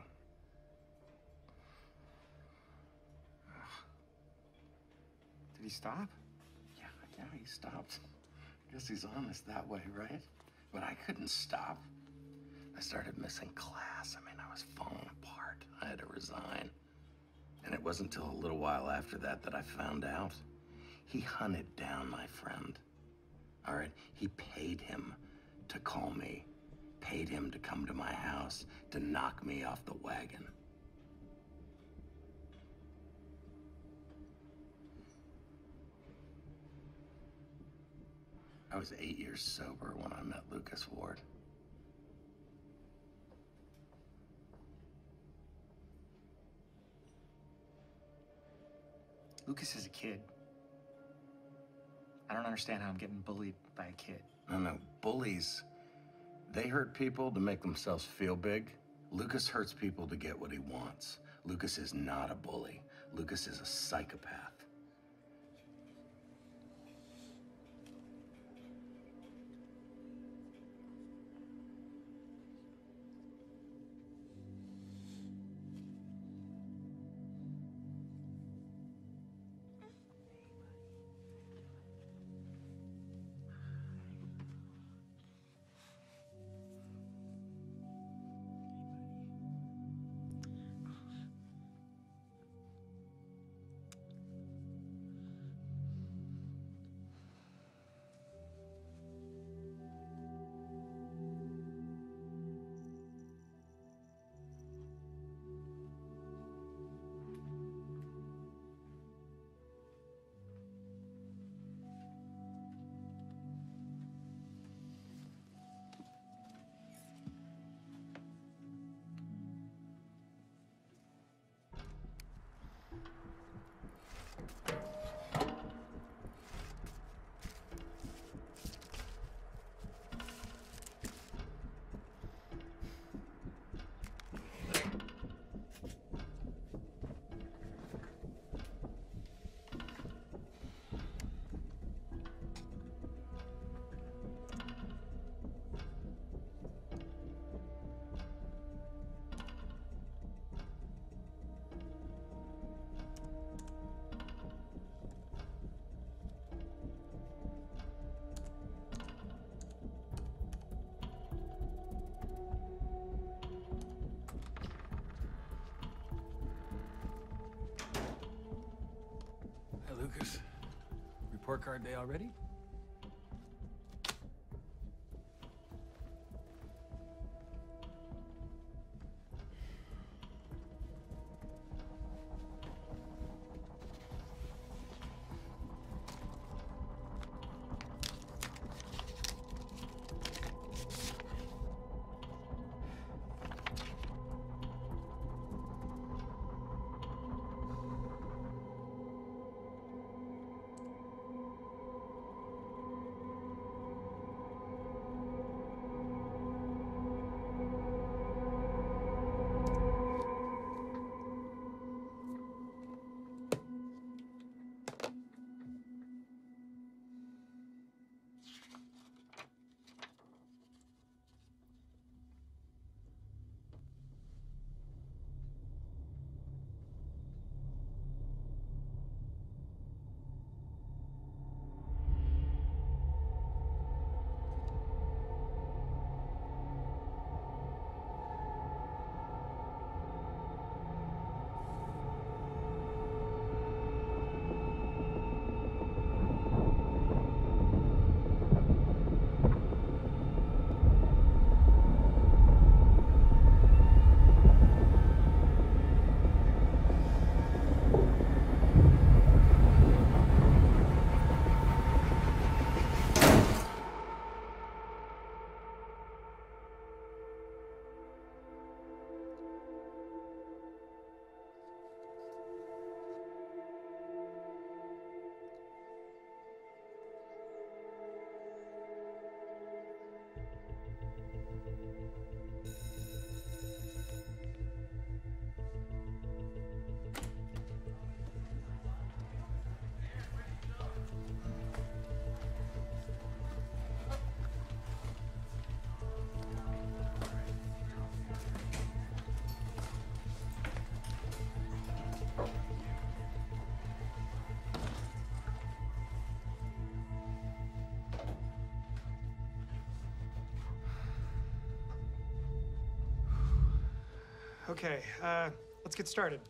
Speaker 1: Did he stop?
Speaker 12: Yeah, he stopped. I guess he's honest that way, right? But I couldn't stop. I started missing class. I mean, I was falling apart. I had to resign. And it wasn't until a little while after that that I found out. He hunted down my friend. All right, He paid him to call me. Paid him to come to my house to knock me off the wagon. I was 8 years sober when I met Lucas Ward.
Speaker 1: Lucas is a kid. I don't understand how I'm getting bullied by a kid.
Speaker 12: No, bullies, they hurt people to make themselves feel big. Lucas hurts people to get what he wants. Lucas is not a bully. Lucas is a psychopath.
Speaker 11: Lucas, report card day already?
Speaker 1: Okay, let's get started.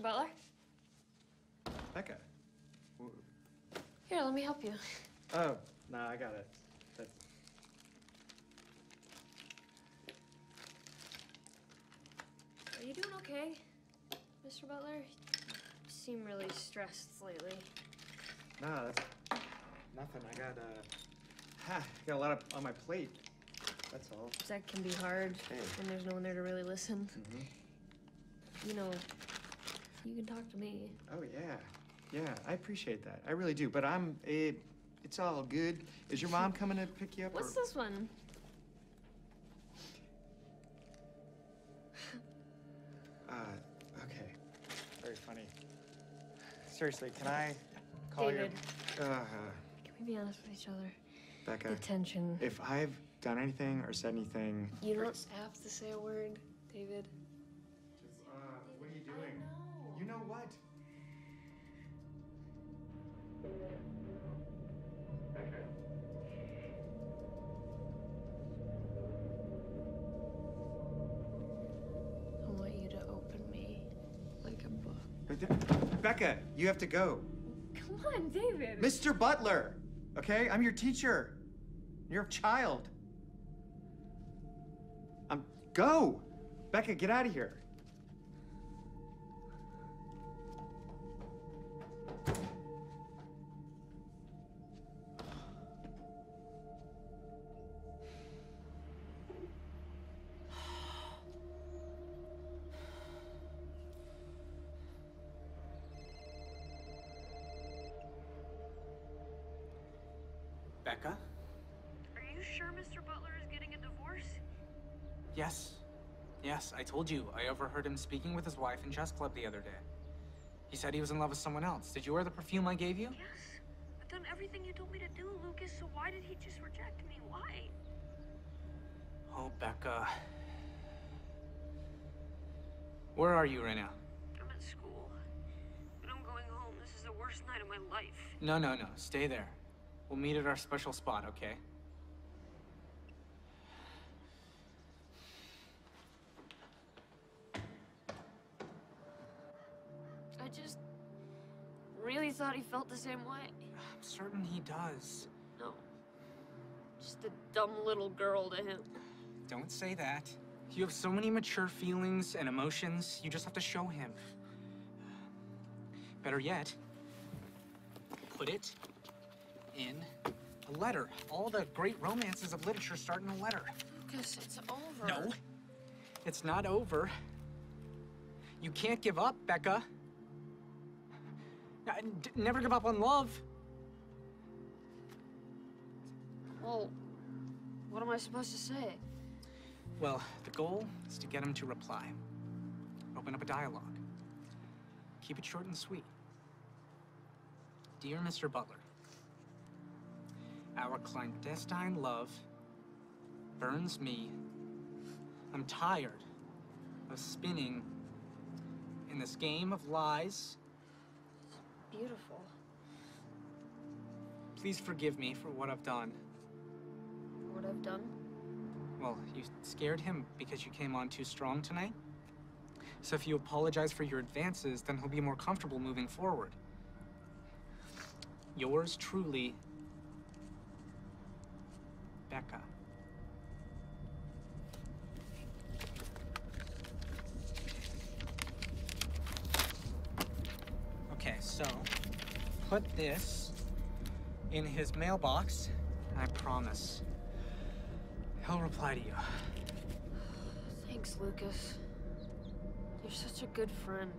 Speaker 2: Mr. Butler?
Speaker 1: Becca.
Speaker 2: Here, let me help you.
Speaker 1: Oh, no, I got it.
Speaker 2: Are you doing okay, Mr. Butler? You seem really stressed lately.
Speaker 1: No, that's nothing. I got a lot on my plate. That's all.
Speaker 2: That can be hard when there's no one there to really listen. You know, you can talk to me.
Speaker 1: Oh, yeah. Yeah, I appreciate that. I really do. But it's all good. Is your mom coming to pick you up?
Speaker 2: What's this one?
Speaker 1: Okay. Very funny. Seriously, can I call
Speaker 2: David.
Speaker 1: your...
Speaker 2: Can we be honest with each other?
Speaker 1: Becca.
Speaker 2: The tension.
Speaker 1: If I've done anything or said anything...
Speaker 2: You don't have to say a word, David.
Speaker 1: What are you doing? You know what?
Speaker 2: I want you to open me like a book.
Speaker 1: Becca, you have to go.
Speaker 2: Come on, David.
Speaker 1: Mr. Butler, okay? I'm your teacher. You're a child. Go! Becca, get out of here.
Speaker 5: Becca?
Speaker 2: Are you sure Mr. Butler is getting a divorce?
Speaker 5: Yes. Yes, I told you. I overheard him speaking with his wife in chess club the other day. He said he was in love with someone else. Did you wear the perfume I gave you?
Speaker 2: Yes. I've done everything you told me to do, Lucas, so why did he just reject me? Why?
Speaker 5: Oh, Becca. Where are you right now?
Speaker 2: I'm at school. But I'm going home. This is the worst night of my life.
Speaker 5: No. Stay there. We'll meet at our special spot, okay?
Speaker 2: I just really thought he felt the same way.
Speaker 5: I'm certain he does.
Speaker 2: No. Just a dumb little girl to him.
Speaker 5: Don't say that. You have so many mature feelings and emotions. You just have to show him. Better yet, put it in a letter. All the great romances of literature start in a letter.
Speaker 2: Lucas, it's over.
Speaker 5: No, it's not over. You can't give up, Becca. Never give up on love.
Speaker 2: Well, what am I supposed to say?
Speaker 5: Well, the goal is to get him to reply. Open up a dialogue. Keep it short and sweet. Dear Mr. Butler, our clandestine love burns me. I'm tired of spinning in this game of lies.
Speaker 2: Beautiful.
Speaker 5: Please forgive me for what I've done.
Speaker 2: What I've done?
Speaker 5: Well, you scared him because you came on too strong tonight. So if you apologize for your advances, then he'll be more comfortable moving forward. Yours truly, Becca. Okay, so put this in his mailbox. I promise he'll reply to you.
Speaker 2: Thanks, Lucas. You're such a good friend.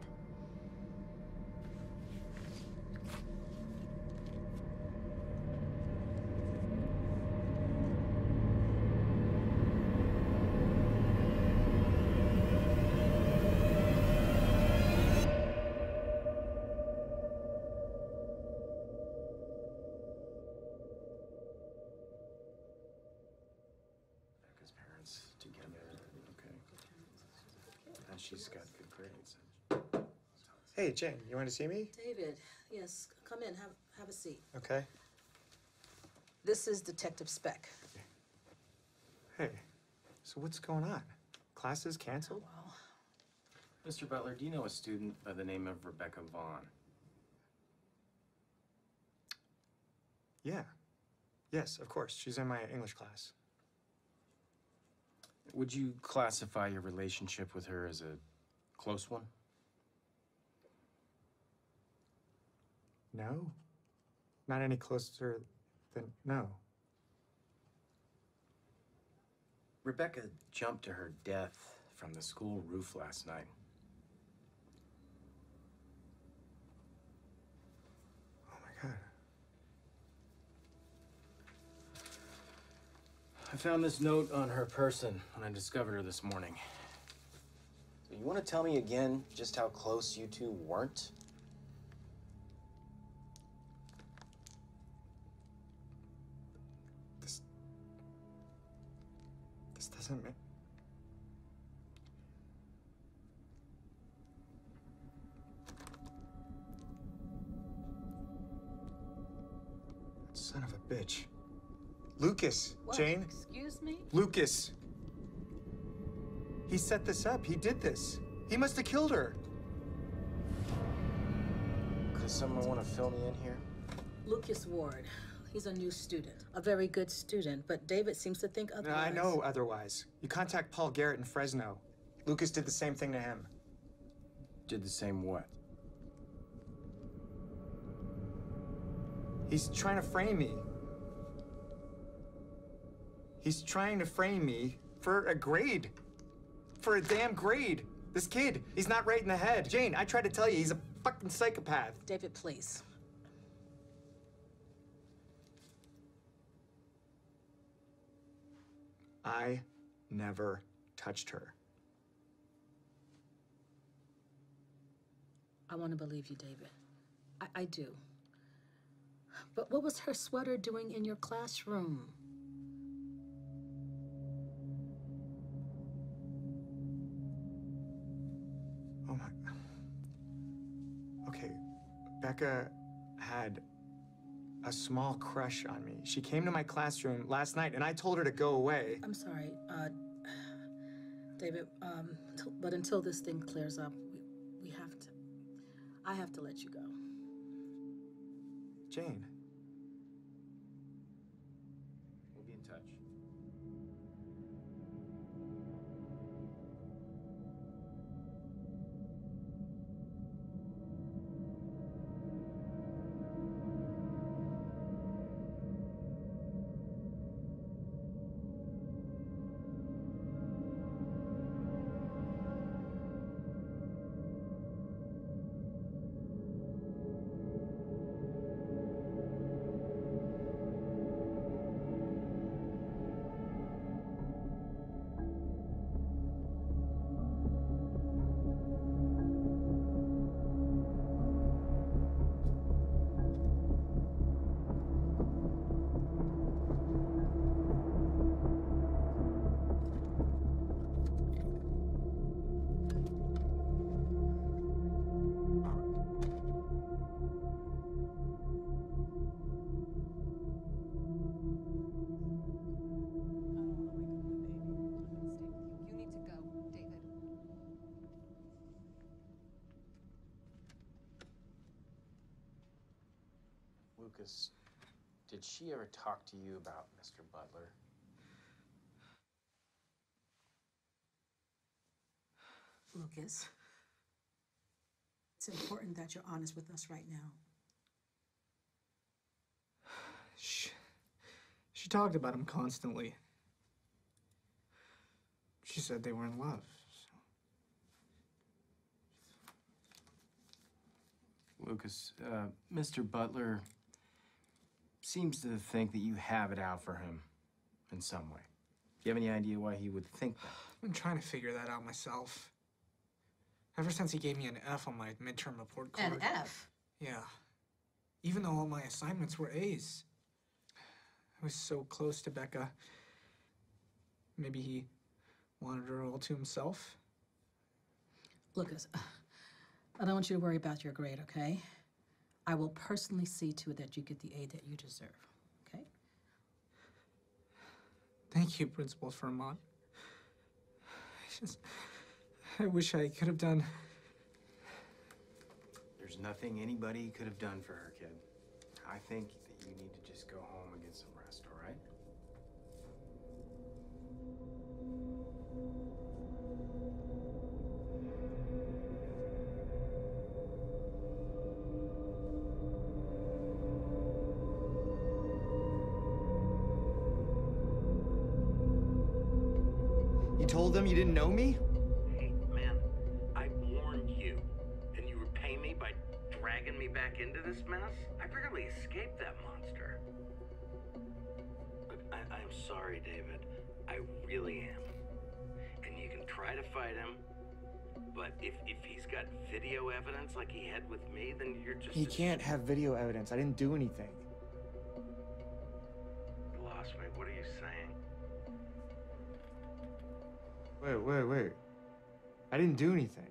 Speaker 1: Becca's parents together. Okay. And she's got good grades. Hey, Jane, you want to see me?
Speaker 10: David, yes, come in, have a seat.
Speaker 1: Okay.
Speaker 10: This is Detective Speck.
Speaker 1: Hey, so what's going on? Classes canceled?
Speaker 10: Well,
Speaker 13: Mr. Butler, do you know a student by the name of Rebecca Vaughn?
Speaker 1: Yeah. Yes, of course. She's in my English class.
Speaker 13: Would you classify your relationship with her as a close one?
Speaker 1: No. Not any closer than no.
Speaker 13: Rebecca jumped to her death from the school roof last night.
Speaker 1: Oh my God.
Speaker 13: I found this note on her person when I discovered her this morning. So you want to tell me again just how close you two weren't?
Speaker 1: This doesn't make... Son of a bitch. Lucas,
Speaker 10: What?
Speaker 1: Jane.
Speaker 10: Excuse me?
Speaker 1: Lucas. He set this up. He did this. He must have killed her.
Speaker 13: Does someone want to fill me in here?
Speaker 10: Lucas Ward. He's a new student. A very good student, but David seems to think otherwise.
Speaker 1: I know otherwise. You contact Paul Garrett in Fresno. Lucas did the same thing to him.
Speaker 13: Did the same what?
Speaker 1: He's trying to frame me. He's trying to frame me for a grade. For a damn grade. This kid, he's not right in the head. Jane, I tried to tell you, he's a fucking psychopath.
Speaker 10: David, please.
Speaker 1: I never touched her.
Speaker 10: I want to believe you, David. I do. But what was her sweater doing in your classroom?
Speaker 1: Oh my... Okay, Becca had a small crush on me. She came to my classroom last night and I told her to go away.
Speaker 10: I'm sorry, David, but until this thing clears up, I have to let you go.
Speaker 1: Jane.
Speaker 13: We'll be in touch. Lucas, did she ever talk to you about Mr. Butler?
Speaker 10: Lucas, it's important that you're honest with us right now.
Speaker 5: She talked about him constantly. She said they were in love.
Speaker 13: Lucas, Mr. Butler seems to think that you have it out for him in some way. Do you have any idea why he would think that?
Speaker 5: I've been trying to figure that out myself. Ever since he gave me an F on my midterm report card.
Speaker 10: An F?
Speaker 5: Yeah. Even though all my assignments were A's. I was so close to Becca. Maybe he wanted her all to himself.
Speaker 10: Lucas, I don't want you to worry about your grade, okay? I will personally see to it that you get the A that you deserve, okay?
Speaker 5: Thank you, Principal Fermont. I wish I could have done.
Speaker 13: There's nothing anybody could have done for her, kid. I think that you need to just go home and get some rest, all right?
Speaker 1: You told them you didn't know me?
Speaker 12: Hey, man, I warned you, and you repay me by dragging me back into this mess? I barely escaped that monster. Look, I'm sorry, David. I really am. And you can try to fight him, but if he's got video evidence like he had with me, then you're just...
Speaker 1: He can't have video evidence. I didn't do anything.
Speaker 12: You lost me. What are you saying?
Speaker 1: Wait. I didn't do anything.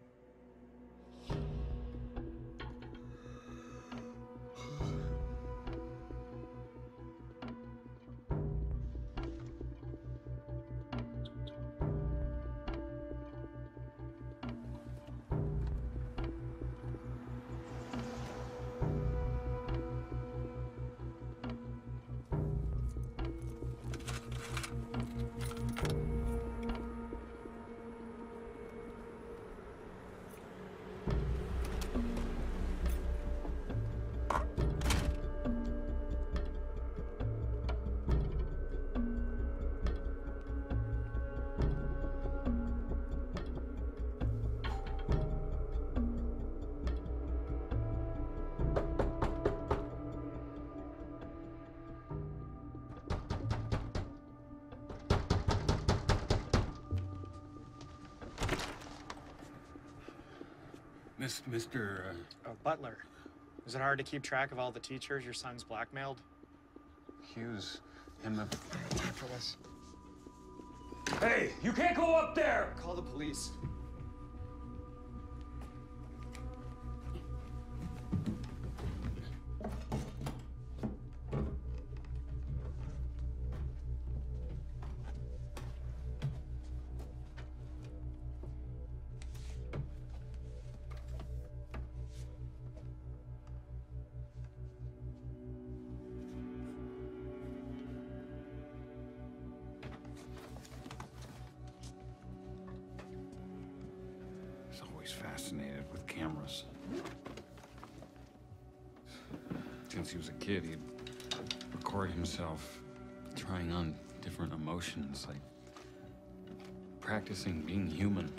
Speaker 11: Mr.
Speaker 14: Oh, Butler. Is it hard to keep track of all the teachers your son's blackmailed?
Speaker 11: Hughes, him the...
Speaker 14: For this.
Speaker 11: Hey, you can't go up there!
Speaker 1: Call the police.
Speaker 11: Fascinated with cameras. Since he was a kid, he'd record himself trying on different emotions, like practicing being human.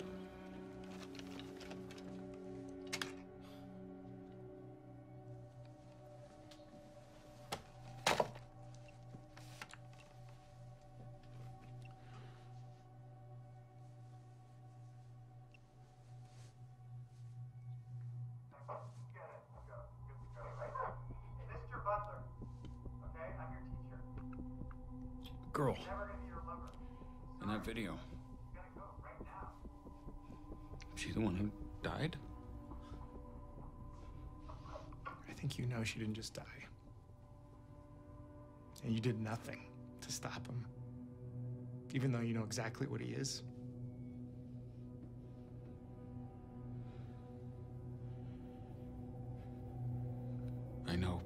Speaker 11: Girl. In that video. She the one who died?
Speaker 14: I think you know she didn't just die. And you did nothing to stop him. Even though you know exactly what he is.
Speaker 11: I know.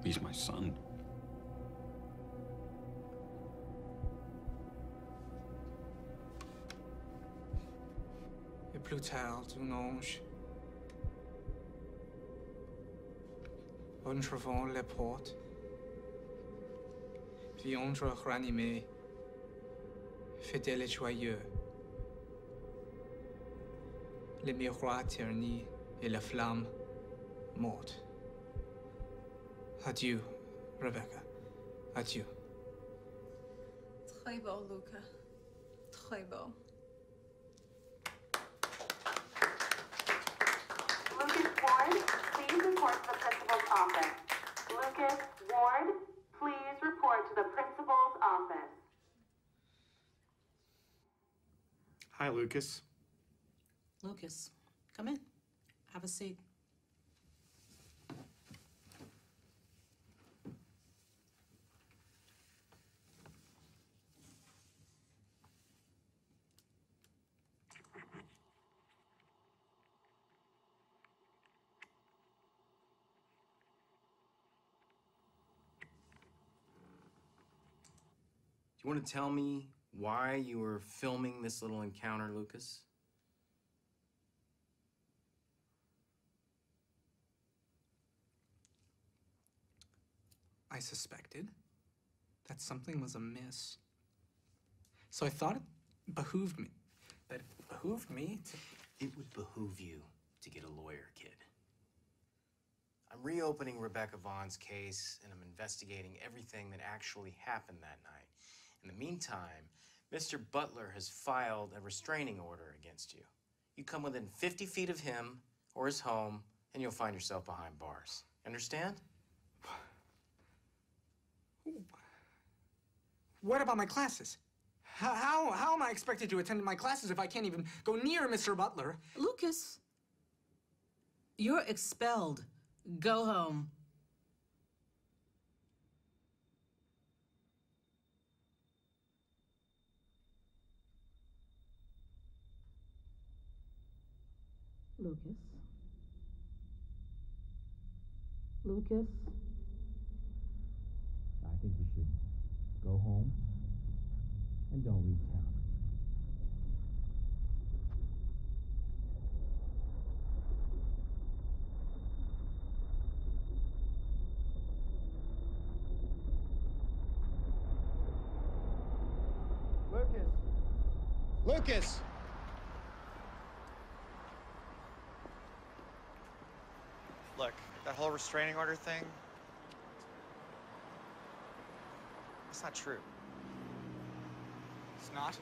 Speaker 11: He's my son.
Speaker 5: Et plus tard, un ange entrevant les portes, vit Andra ranimé, fidèle et joyeux. Le miroir terni et la flamme morte. Adieu, Rebecca. Adieu.
Speaker 9: Très beau, Luca. Très beau.
Speaker 15: Lucas Ward, please report to the principal's office. Lucas Ward, please report to the principal's office.
Speaker 14: Hi, Lucas.
Speaker 10: Lucas, come in. Have a seat.
Speaker 13: You want to tell me why you were filming this little encounter, Lucas?
Speaker 5: I suspected that something was amiss. So I thought it behooved me. That it behooved me to...
Speaker 13: It would behoove you to get a lawyer, kid. I'm reopening Rebecca Vaughn's case, and I'm investigating everything that actually happened that night. In the meantime, Mr. Butler has filed a restraining order against you. You come within 50 feet of him or his home, and you'll find yourself behind bars. Understand?
Speaker 5: What about my classes? How am I expected to attend my classes if I can't even go near Mr. Butler?
Speaker 10: Lucas, you're expelled. Go home. Lucas. Lucas.
Speaker 13: I think you should go home and don't leave town.
Speaker 1: Lucas! Look, that whole restraining order thing, it's not true.
Speaker 5: It's not?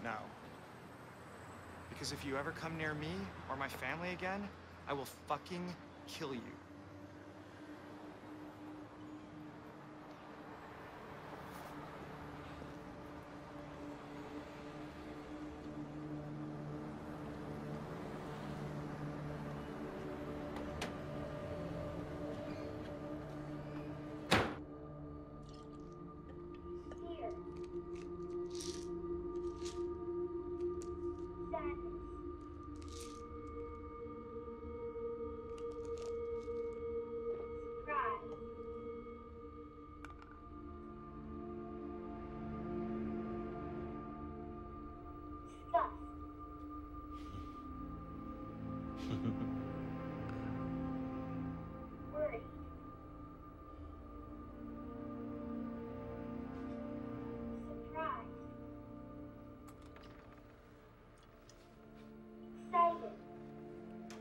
Speaker 1: No. Because if you ever come near me or my family again, I will fucking kill you.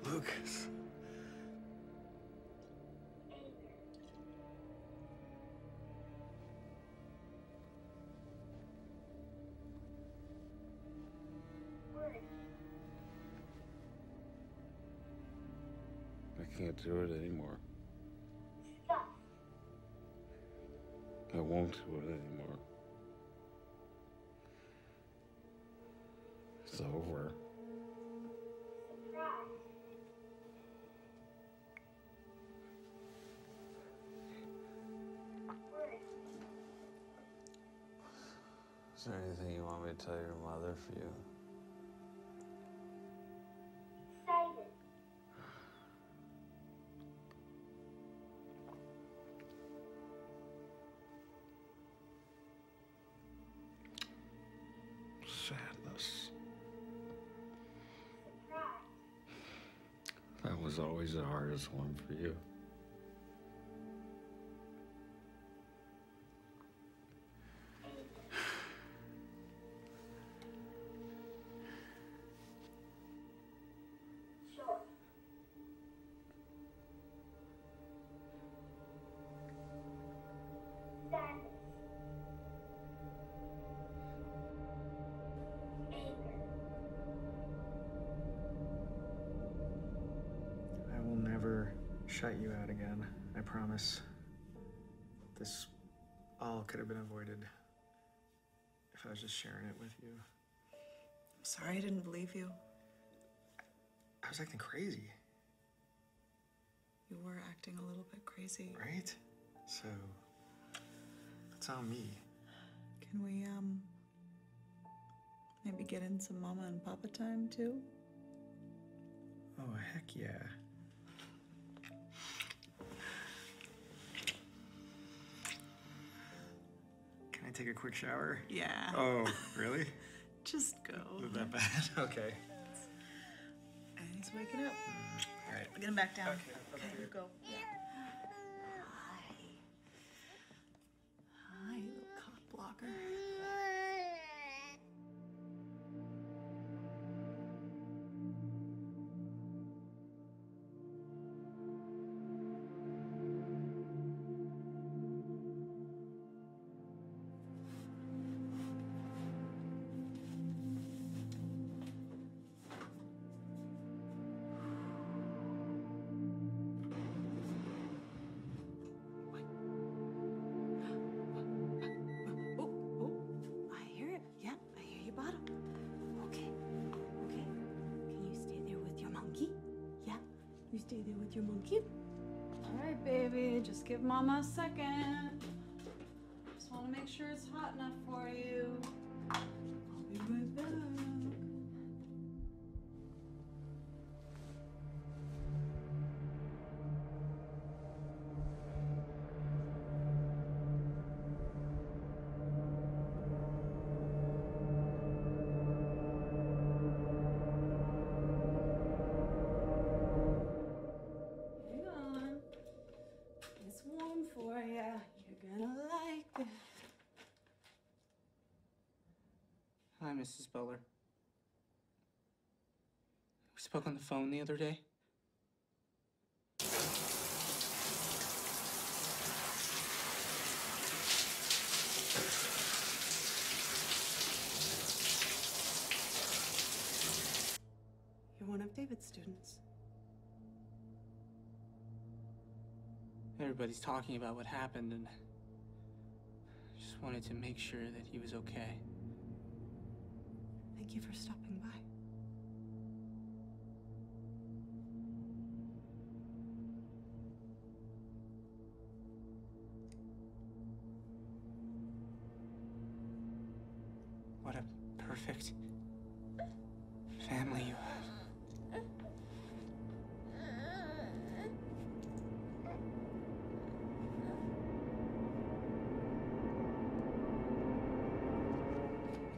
Speaker 1: Lucas.
Speaker 16: I can't do it anymore. I won't do it anymore. It's over. Is there anything you want me to tell your mother for you? Sadness. That was always the hardest one for you.
Speaker 1: I will never shut you out again, I promise. This all could have been avoided if I was just sharing it with you.
Speaker 4: I'm sorry I didn't believe you.
Speaker 1: I was acting crazy.
Speaker 4: You were acting a little bit crazy.
Speaker 1: Right? So, it's on me.
Speaker 4: Can we, maybe get in some mama and papa time, too?
Speaker 1: Oh, heck yeah. Can I I take a quick shower?
Speaker 4: Yeah.
Speaker 1: Oh, really?
Speaker 4: Just go.
Speaker 1: Not that bad. Okay.
Speaker 4: And he's waking up.
Speaker 1: All right.
Speaker 4: I'll get him back down.
Speaker 1: Okay,
Speaker 4: you go. Yeah. Hi, you little cock blocker. I hear it. Yeah, I hear your bottom. Okay. Okay. Can you stay there with your monkey? Yeah? You stay there with your monkey?
Speaker 9: All right, baby. Just give Mama a second. Just want to make sure it's hot enough for you.
Speaker 4: I'll be right back.
Speaker 9: Hang on. It's warm for ya. You're gonna like it.
Speaker 5: Hi, Mrs. Buller. We spoke on the phone the other day.
Speaker 9: You're one of David's students.
Speaker 5: Everybody's talking about what happened, and I just wanted to make sure that he was okay.
Speaker 9: Thank you for stopping by.
Speaker 5: What a perfect family you have.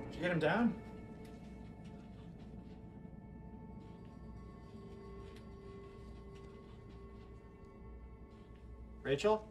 Speaker 1: Did you get him down? Rachel?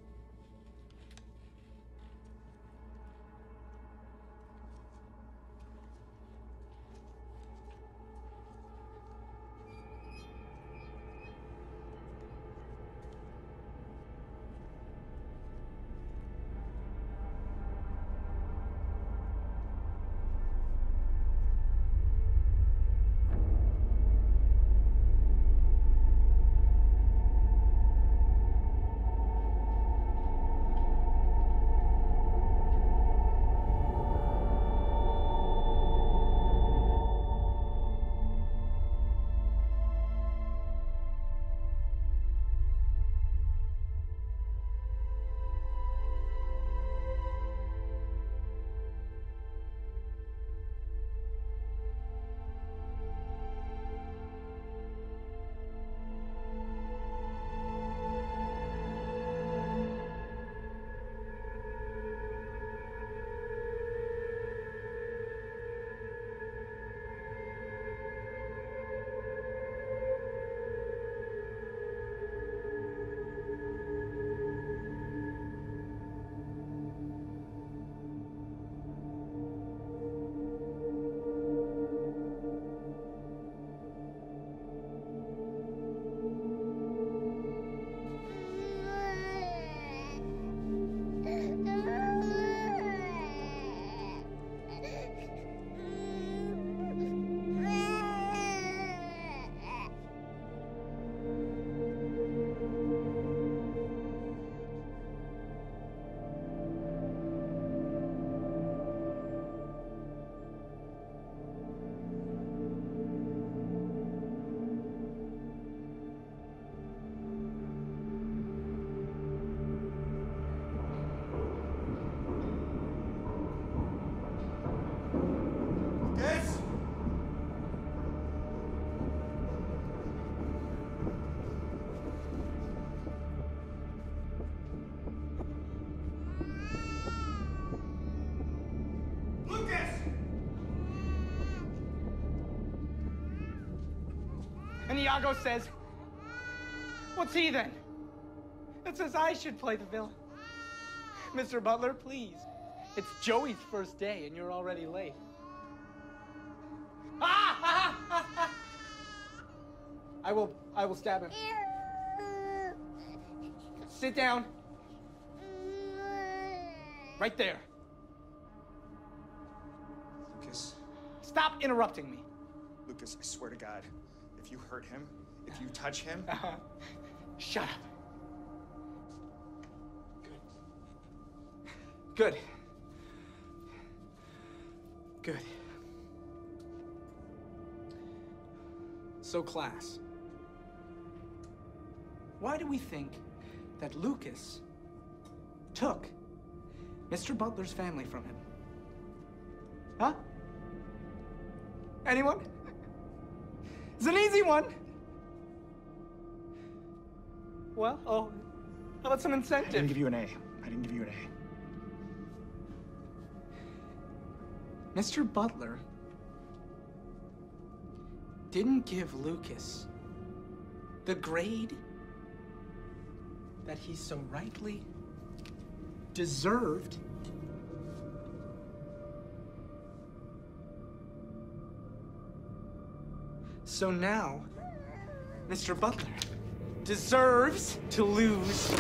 Speaker 5: Iago says, what's he then? That says I should play the villain. Mr. Butler, please. It's Joey's first day and you're already late. I will stab him. Sit down. Right there.
Speaker 1: Lucas.
Speaker 5: Stop interrupting me.
Speaker 1: Lucas, I swear to God, if you hurt him, if you touch him...
Speaker 5: Shut up. Good. Good. So, class, why do we think that Lucas took Mr. Butler's family from him? Huh? Anyone? It's an easy one. Well, how about some incentive?
Speaker 1: I didn't give you an A. I didn't give you an A.
Speaker 5: Mr. Butler didn't give Lucas the grade that he so rightly deserved. So now, Mr. Butler deserves to lose.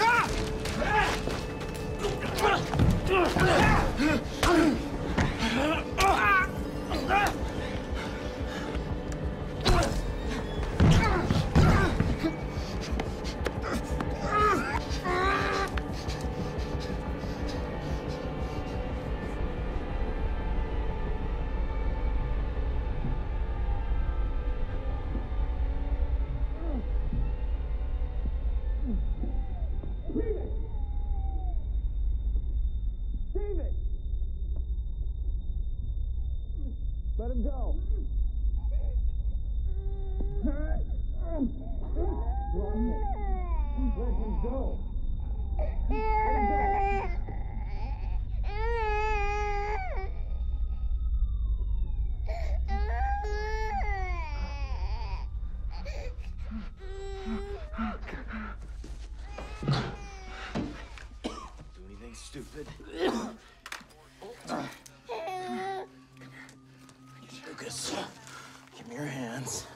Speaker 6: Let him go. Let him go.
Speaker 13: Do anything stupid. Lucas, give me your hands.